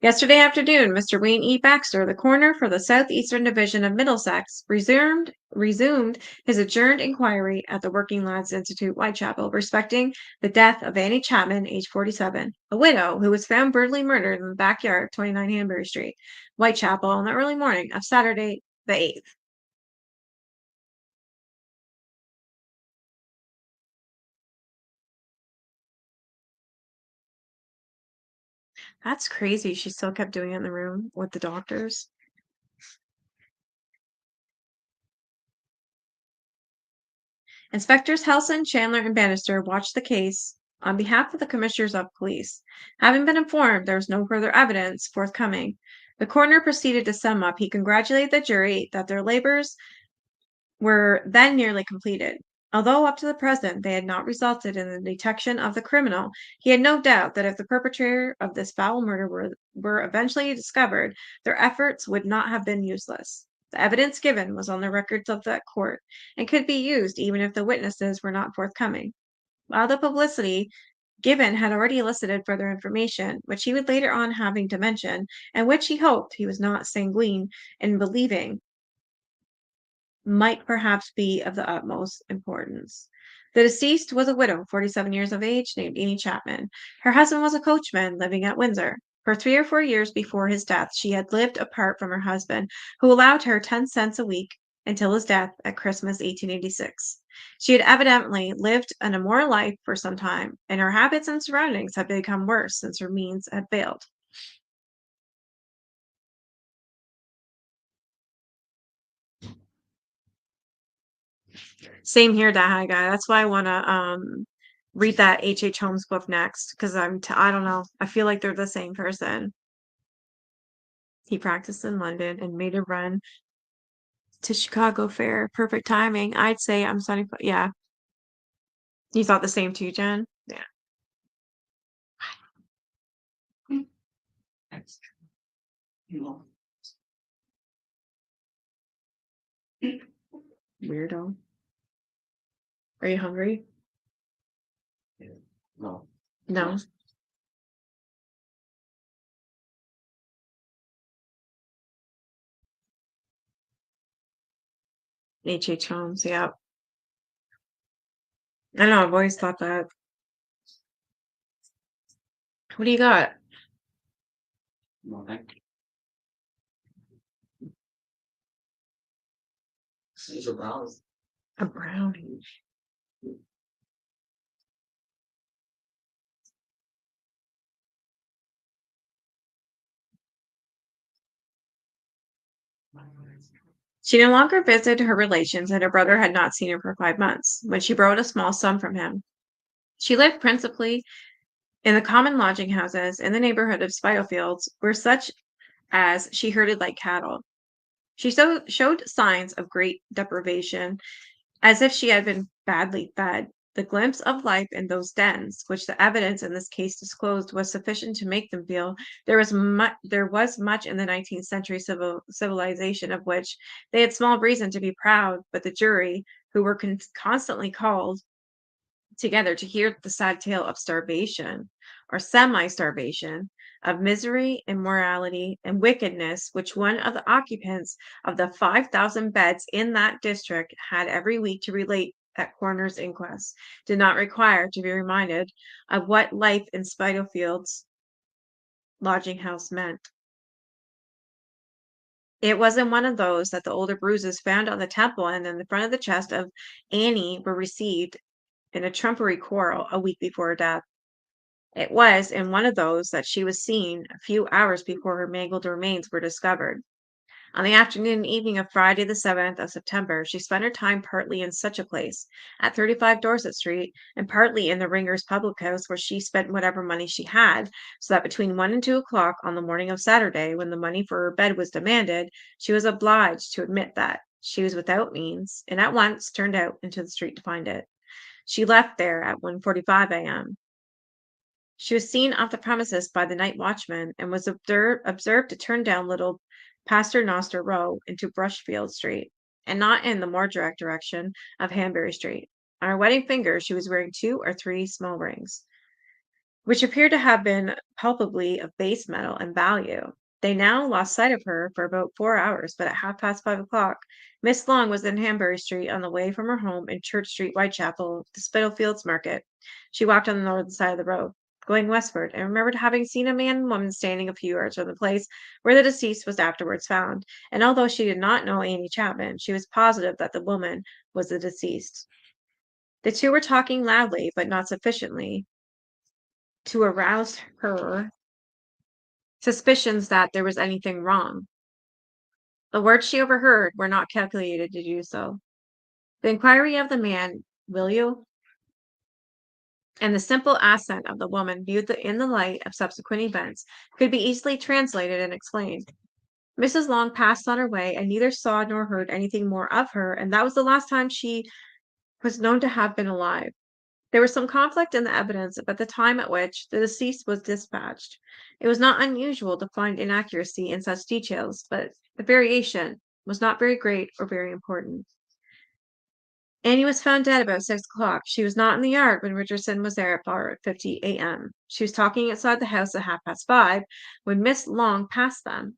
Yesterday afternoon, Mr. Wayne E. Baxter, the coroner for the Southeastern Division of Middlesex, resumed his adjourned inquiry at the Working Lads Institute, Whitechapel, respecting the death of Annie Chapman, age 47, a widow who was found brutally murdered in the backyard of 29 Hanbury Street, Whitechapel, on the early morning of Saturday, the 8th. That's crazy. She still kept doing it in the room with the doctors. Inspectors Helson, Chandler, and Bannister watched the case on behalf of the commissioners of police. Having been informed there was no further evidence forthcoming, the coroner proceeded to sum up. He congratulated the jury that their labors were then nearly completed. Although up to the present they had not resulted in the detection of the criminal, he had no doubt that if the perpetrator of this foul murder were eventually discovered, their efforts would not have been useless. The evidence given was on the records of that court and could be used even if the witnesses were not forthcoming. While the publicity given had already elicited further information, which he would later on having to mention, and which he hoped he was not sanguine in believing might perhaps be of the utmost importance. The deceased was a widow, 47 years of age, named Annie Chapman. Her husband was a coachman living at Windsor. For 3 or 4 years before his death, she had lived apart from her husband, who allowed her 10 cents a week until his death at Christmas 1886. She had evidently lived an immoral life for some time, and her habits and surroundings had become worse since her means had failed. Same here, that high guy. That's why I want to read that H. Holmes book next because I don't know. I feel like they're the same person. He practiced in London and made a run to Chicago Fair. Perfect timing. I'd say I'm starting. Yeah, you thought the same too, Jen. Yeah. Weirdo. Are you hungry? No. H.H. Holmes, yeah. I know, I've always thought that. What do you got? A brownie. She no longer visited her relations, and her brother had not seen her for 5 months, when she borrowed a small sum from him. She lived principally in the common lodging houses in the neighborhood of Spitalfields, where such as she herded like cattle. She showed signs of great deprivation, as if she had been badly fed. The glimpse of life in those dens, which the evidence in this case disclosed, was sufficient to make them feel there was much in the 19th century civilization of which they had small reason to be proud, but the jury, who were constantly called together to hear the sad tale of starvation or semi-starvation, of misery, immorality, and wickedness which one of the occupants of the 5,000 beds in that district had every week to relate at coroner's inquest, did not require to be reminded of what life in Spitalfields lodging house meant. It was in one of those that the older bruises found on the temple and in the front of the chest of Annie were received in a trumpery quarrel a week before her death. It was in one of those that she was seen a few hours before her mangled remains were discovered. On the afternoon and evening of Friday, the 7th of September, she spent her time partly in such a place, at 35 Dorset Street, and partly in the Ringer's public house, where she spent whatever money she had, so that between 1 and 2 o'clock on the morning of Saturday, when the money for her bed was demanded, she was obliged to admit that she was without means, and at once turned out into the street to find it. She left there at 1:45 a.m. She was seen off the premises by the night watchman, and was observed to turn down Little Paternoster Row into Brushfield Street, and not in the more direct direction of Hanbury Street. On her wedding finger she was wearing 2 or 3 small rings, which appeared to have been palpably of base metal and value. They now lost sight of her for about 4 hours, but at half past 5 o'clock, Miss Long was in Hanbury Street on the way from her home in Church Street, Whitechapel, to Spitalfields Market. She walked on the northern side of the road, going westward, and remembered having seen a man and woman standing a few yards from the place where the deceased was afterwards found. And although she did not know Annie Chapman, she was positive that the woman was the deceased. The two were talking loudly, but not sufficiently to arouse her suspicions that there was anything wrong. The words she overheard were not calculated to do so. The inquiry of the man, "Will you?" and the simple assent of the woman, viewed in the light of subsequent events, could be easily translated and explained. Mrs. Long passed on her way, and neither saw nor heard anything more of her, and that was the last time she was known to have been alive. There was some conflict in the evidence about the time at which the deceased was dispatched. It was not unusual to find inaccuracy in such details, but the variation was not very great or very important. Annie was found dead about 6 o'clock. She was not in the yard when Richardson was there at 4:50 a.m. She was talking outside the house at half past 5 when Miss Long passed them.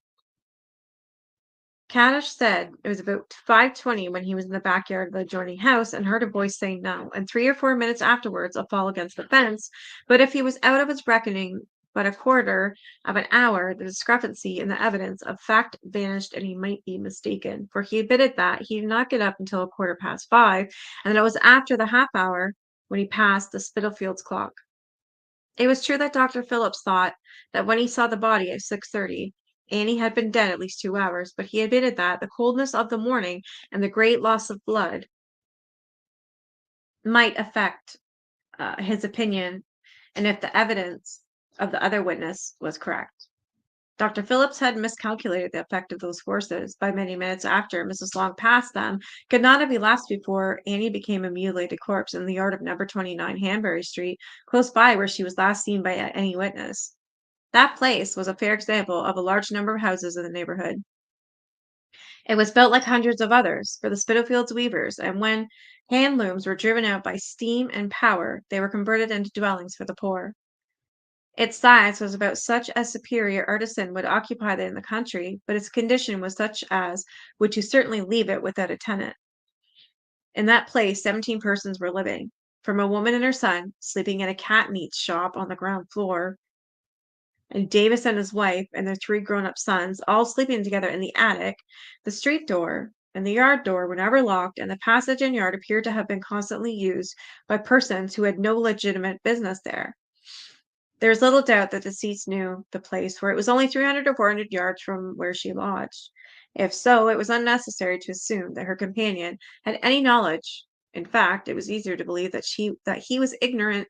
Kaddish said it was about 5:20 when he was in the backyard of the adjoining house and heard a voice saying no, and 3 or 4 minutes afterwards a fall against the fence. But if he was out of his reckoning but a quarter of an hour, the discrepancy in the evidence of fact vanished, and he might be mistaken, for he admitted that he did not get up until a quarter past 5, and that it was after the half hour when he passed the Spitalfields clock. It was true that Dr. Phillips thought that when he saw the body at 6:30, Annie had been dead at least 2 hours, but he admitted that the coldness of the morning and the great loss of blood might affect his opinion, and if the evidence of the other witness was correct. Dr. Phillips had miscalculated the effect of those forces. By many minutes after Mrs. Long passed them, could not have elapsed before Annie became a mutilated corpse in the yard of number 29 Hanbury Street, close by where she was last seen by any witness. That place was a fair example of a large number of houses in the neighborhood. It was built like hundreds of others for the Spitalfields weavers, and when hand looms were driven out by steam and power, they were converted into dwellings for the poor. Its size was about such as superior artisan would occupy it in the country, but its condition was such as would to certainly leave it without a tenant. In that place, 17 persons were living, from a woman and her son sleeping in a cat meat shop on the ground floor, and Davis and his wife and their three grown-up sons all sleeping together in the attic. The street door and the yard door were never locked, and the passage and yard appeared to have been constantly used by persons who had no legitimate business there. There is little doubt that the deceased knew the place, for it was only 300 or 400 yards from where she lodged. If so, it was unnecessary to assume that her companion had any knowledge. In fact, it was easier to believe that he was ignorant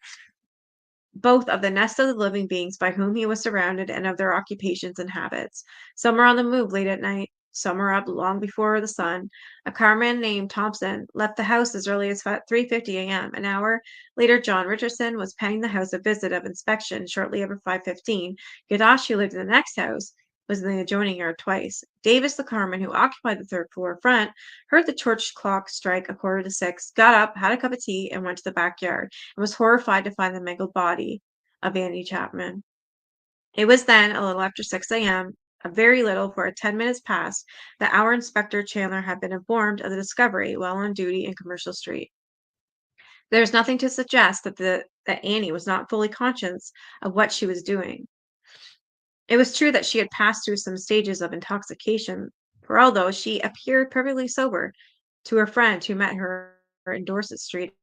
both of the nest of the living beings by whom he was surrounded and of their occupations and habits. Some were on the move late at night, some were up long before the sun. A carman named Thompson left the house as early as 3:50 a.m. An hour later, John Richardson was paying the house a visit of inspection shortly after 5:15. Gadash, who lived in the next house, was in the adjoining yard twice. Davis, the carman, who occupied the third floor front, heard the church clock strike 6:15, got up, had a cup of tea, and went to the backyard, and was horrified to find the mangled body of Annie Chapman. It was then a little after 6 a.m., a very little, for at 10 minutes past, that our Inspector Chandler had been informed of the discovery while on duty in Commercial Street. There is nothing to suggest that Annie was not fully conscious of what she was doing. It was true that she had passed through some stages of intoxication, for although she appeared perfectly sober to her friend who met her in Dorset Street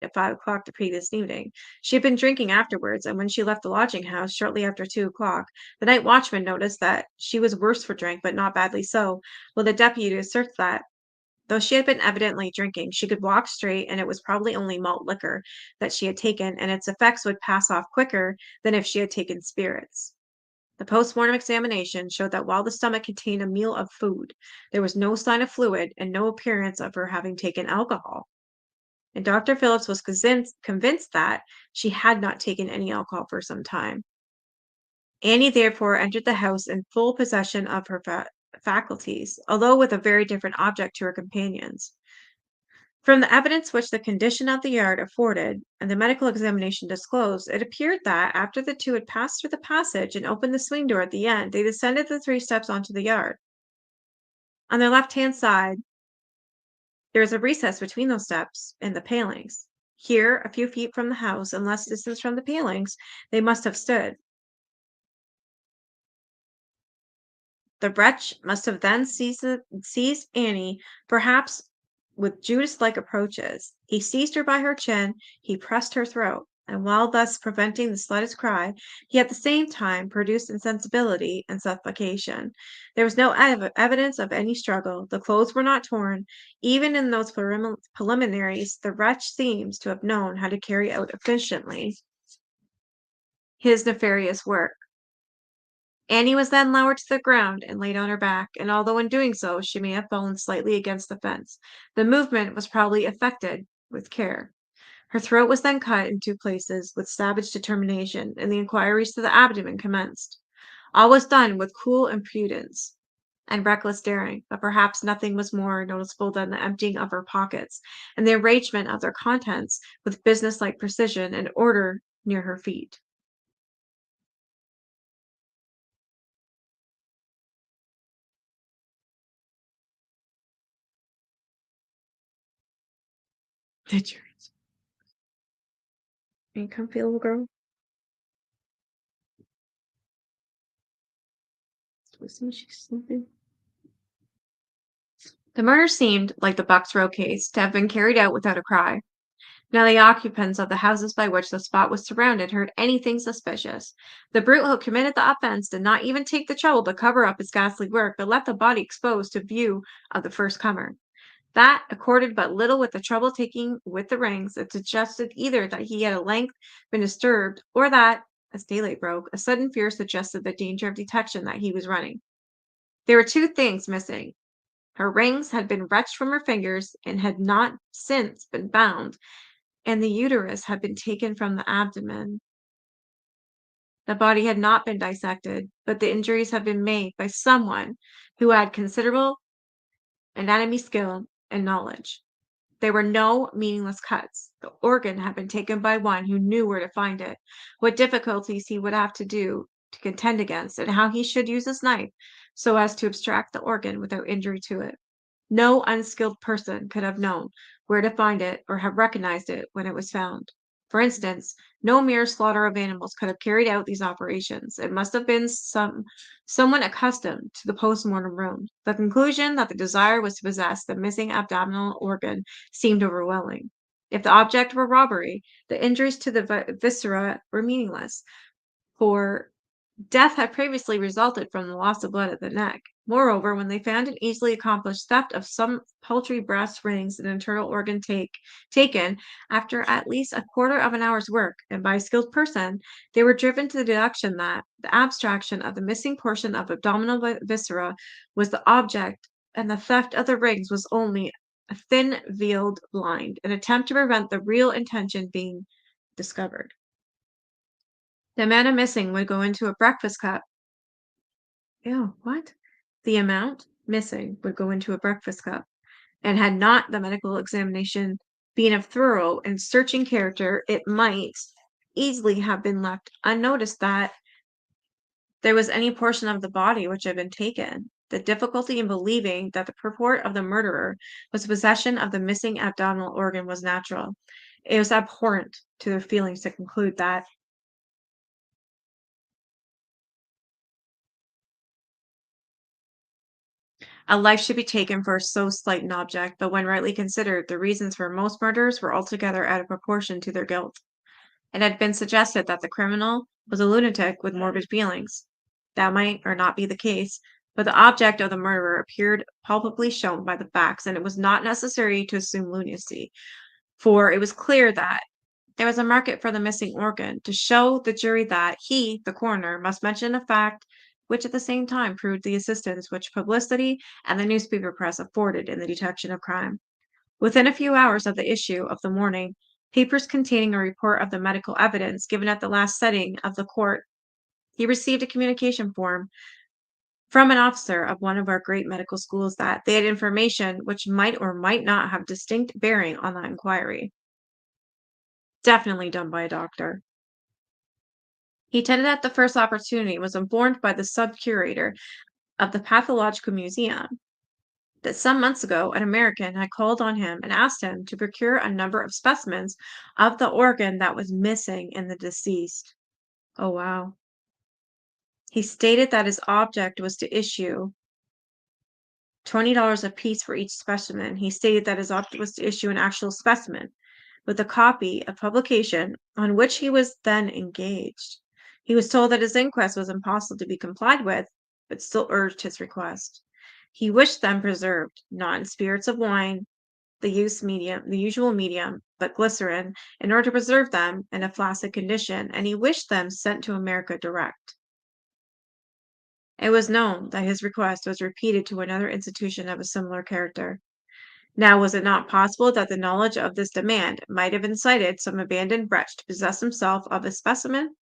at 5 o'clock the previous evening, she had been drinking afterwards, and when she left the lodging house shortly after 2 o'clock, the night watchman noticed that she was worse for drink, but not badly so, while the deputy asserts that, though she had been evidently drinking, she could walk straight, and it was probably only malt liquor that she had taken, and its effects would pass off quicker than if she had taken spirits. The post-mortem examination showed that while the stomach contained a meal of food, there was no sign of fluid and no appearance of her having taken alcohol. And Dr. Phillips was convinced that she had not taken any alcohol for some time. Annie therefore entered the house in full possession of her faculties, although with a very different object to her companions. From the evidence which the condition of the yard afforded and the medical examination disclosed, it appeared that, after the two had passed through the passage and opened the swing door at the end, they descended the 3 steps onto the yard. On their left-hand side, there is a recess between those steps and the palings. Here, a few feet from the house and less distance from the palings, they must have stood. The wretch must have then seized Annie, perhaps with Judas-like approaches. He seized her by her chin, he pressed her throat, and while thus preventing the slightest cry, he at the same time produced insensibility and suffocation. There was no evidence of any struggle. The clothes were not torn. Even in those preliminaries, the wretch seems to have known how to carry out efficiently his nefarious work. Annie was then lowered to the ground and laid on her back, and although in doing so she may have fallen slightly against the fence, the movement was probably effected with care. Her throat was then cut in 2 places with savage determination, and the inquiries to the abdomen commenced. All was done with cool impudence and reckless daring, but perhaps nothing was more noticeable than the emptying of her pockets and the arrangement of their contents with business-like precision and order near her feet. Did you? Are you comfy, little girl? Listen, she's sleeping. The murder seemed, like the Bucks Row case, to have been carried out without a cry. Now the occupants of the houses by which the spot was surrounded heard anything suspicious. The brute who committed the offense did not even take the trouble to cover up his ghastly work, but left the body exposed to view of the first comer. That accorded but little with the trouble taking with the rings. It suggested either that he had at length been disturbed, or that, as daylight broke, a sudden fear suggested the danger of detection that he was running. There were 2 things missing. Her rings had been wrenched from her fingers and had not since been found, and the uterus had been taken from the abdomen. The body had not been dissected, but the injuries had been made by someone who had considerable anatomy skill and knowledge. There were no meaningless cuts. The organ had been taken by one who knew where to find it, what difficulties he would have to do to contend against, and how he should use his knife so as to abstract the organ without injury to it. No unskilled person could have known where to find it or have recognized it when it was found. For instance, no mere slaughter of animals could have carried out these operations. It must have been someone accustomed to the post-mortem room. The conclusion that the desire was to possess the missing abdominal organ seemed overwhelming. If the object were robbery, the injuries to the viscera were meaningless, for death had previously resulted from the loss of blood at the neck. Moreover, when they found an easily accomplished theft of some paltry brass rings and internal organ taken after at least a quarter of an hour's work, and by a skilled person, they were driven to the deduction that the abstraction of the missing portion of abdominal viscera was the object, and the theft of the rings was only a thin veiled blind, an attempt to prevent the real intention being discovered. The amount of missing would go into a breakfast cup. Ew, what? The amount missing would go into a breakfast cup, and had not the medical examination been of thorough and searching character, it might easily have been left unnoticed that there was any portion of the body which had been taken. The difficulty in believing that the purport of the murderer was possession of the missing abdominal organ was natural. It was abhorrent to their feelings to conclude that a life should be taken for so slight an object, but when rightly considered, the reasons for most murders were altogether out of proportion to their guilt. It had been suggested that the criminal was a lunatic with morbid feelings. That might or not be the case, but the object of the murderer appeared palpably shown by the facts, and it was not necessary to assume lunacy, for it was clear that there was a market for the missing organ, to show the jury that he, the coroner, must mention a fact which at the same time proved the assistance which publicity and the newspaper press afforded in the detection of crime. Within a few hours of the issue of the morning, papers containing a report of the medical evidence given at the last sitting of the court, he received a communication form from an officer of one of our great medical schools that they had information which might or might not have distinct bearing on the inquiry. Definitely done by a doctor. He attended at the first opportunity and was informed by the sub-curator of the Pathological Museum that some months ago an American had called on him and asked him to procure a number of specimens of the organ that was missing in the deceased. Oh, wow. He stated that his object was to issue $20 apiece for each specimen. He stated that his object was to issue an actual specimen with a copy of publication on which he was then engaged. He was told that his inquest was impossible to be complied with, but still urged his request. He wished them preserved, not in spirits of wine, the usual medium, but glycerin, in order to preserve them in a flaccid condition, and he wished them sent to America direct. It was known that his request was repeated to another institution of a similar character. Now, was it not possible that the knowledge of this demand might have incited some abandoned wretch to possess himself of a specimen?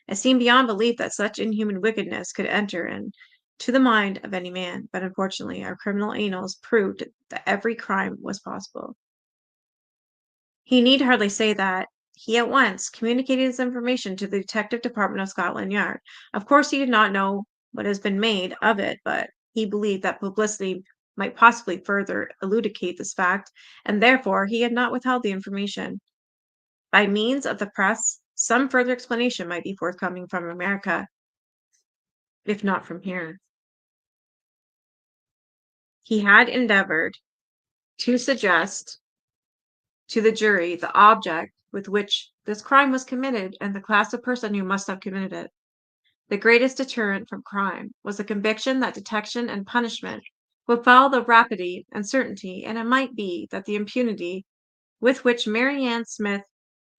It seemed beyond belief that such inhuman wickedness could enter into the mind of any man, but unfortunately our criminal annals proved that every crime was possible. He need hardly say that he at once communicated his information to the Detective Department of Scotland Yard. Of course, he did not know what has been made of it, but he believed that publicity might possibly further elucidate this fact, and therefore he had not withheld the information. By means of the press, some further explanation might be forthcoming from America, if not from here. He had endeavored to suggest to the jury the object with which this crime was committed and the class of person who must have committed it. The greatest deterrent from crime was the conviction that detection and punishment would follow the rapidity and certainty, and it might be that the impunity with which Mary Ann Smith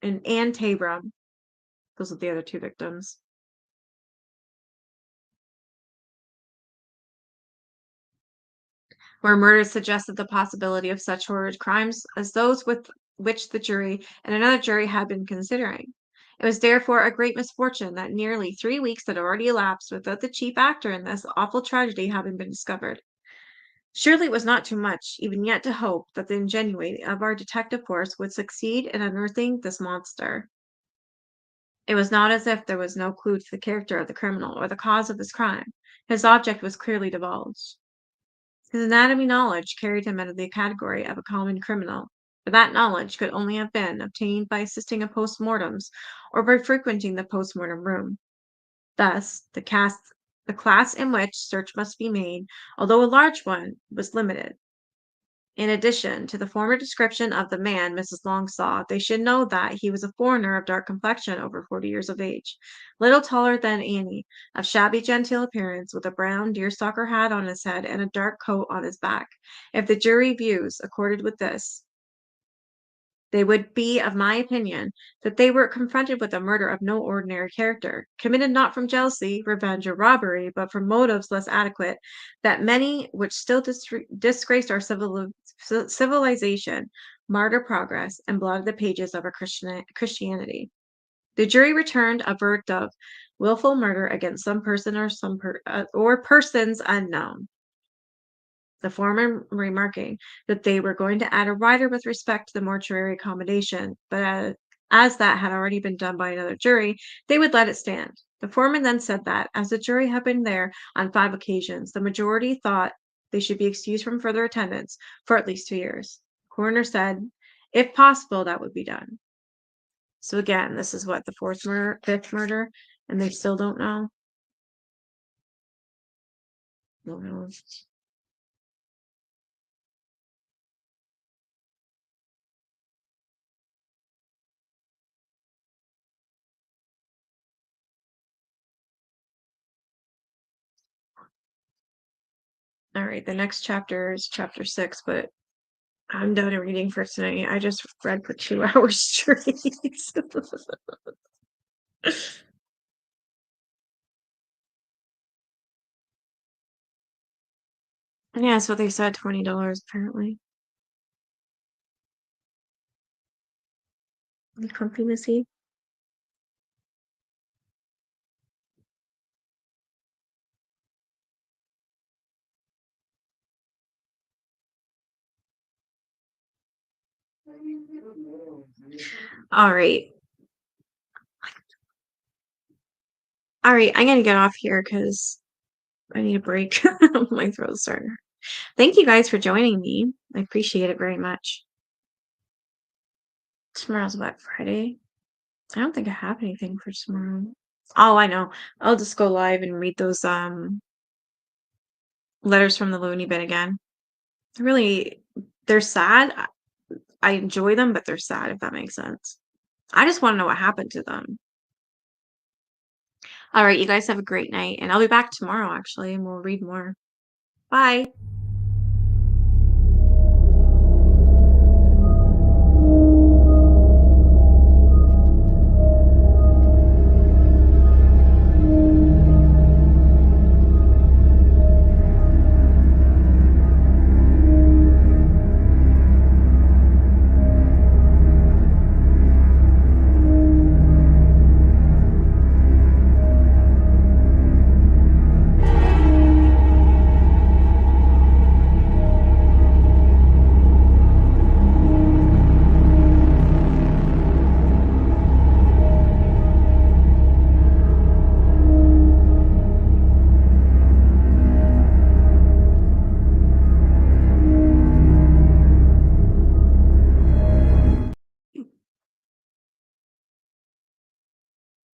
and Ann Tabram, those are the other two victims, were murdered suggested the possibility of such horrid crimes as those with which the jury and another jury had been considering. It was therefore a great misfortune that nearly 3 weeks had already elapsed without the chief actor in this awful tragedy having been discovered. Surely it was not too much, even yet, to hope that the ingenuity of our detective force would succeed in unearthing this monster. It was not as if there was no clue to the character of the criminal or the cause of his crime. His object was clearly divulged. His anatomy knowledge carried him out of the category of a common criminal, but that knowledge could only have been obtained by assisting at postmortems or by frequenting the postmortem room. Thus, the class in which search must be made, although a large one, was limited. In addition to the former description of the man Mrs. Long saw, they should know that he was a foreigner of dark complexion, over 40 years of age, little taller than Annie, of shabby genteel appearance, with a brown deerstalker hat on his head and a dark coat on his back. If the jury views accorded with this, they would be of my opinion that they were confronted with a murder of no ordinary character, committed not from jealousy, revenge, or robbery, but from motives less adequate that many which still disgraced our civilization, marred our progress, and blotted the pages of our Christianity. The jury returned a verdict of willful murder against some person or or persons unknown, the former remarking that they were going to add a rider with respect to the mortuary accommodation, but as that had already been done by another jury, they would let it stand. The foreman then said that, as the jury had been there on 5 occasions, the majority thought they should be excused from further attendance for at least 2 years. Coroner said, if possible, that would be done. So again, this is what, the fifth murder, and they still don't know. Don't know. All right, the next chapter is chapter 6, but I'm done reading for tonight. I just read for 2 hours straight. Yeah, that's what they said, $20 apparently. You comfy, Missy? All right. All right, I'm gonna get off here because I need a break. My throat's starting to hurt. Thank you guys for joining me. I appreciate it very much. Tomorrow's what, Friday? I don't think I have anything for tomorrow. Oh, I know. I'll just go live and read those letters from the loony bin again. Really, they're sad. I enjoy them, but they're sad, if that makes sense. I just want to know what happened to them. All right, you guys have a great night, and I'll be back tomorrow actually, and we'll read more. Bye.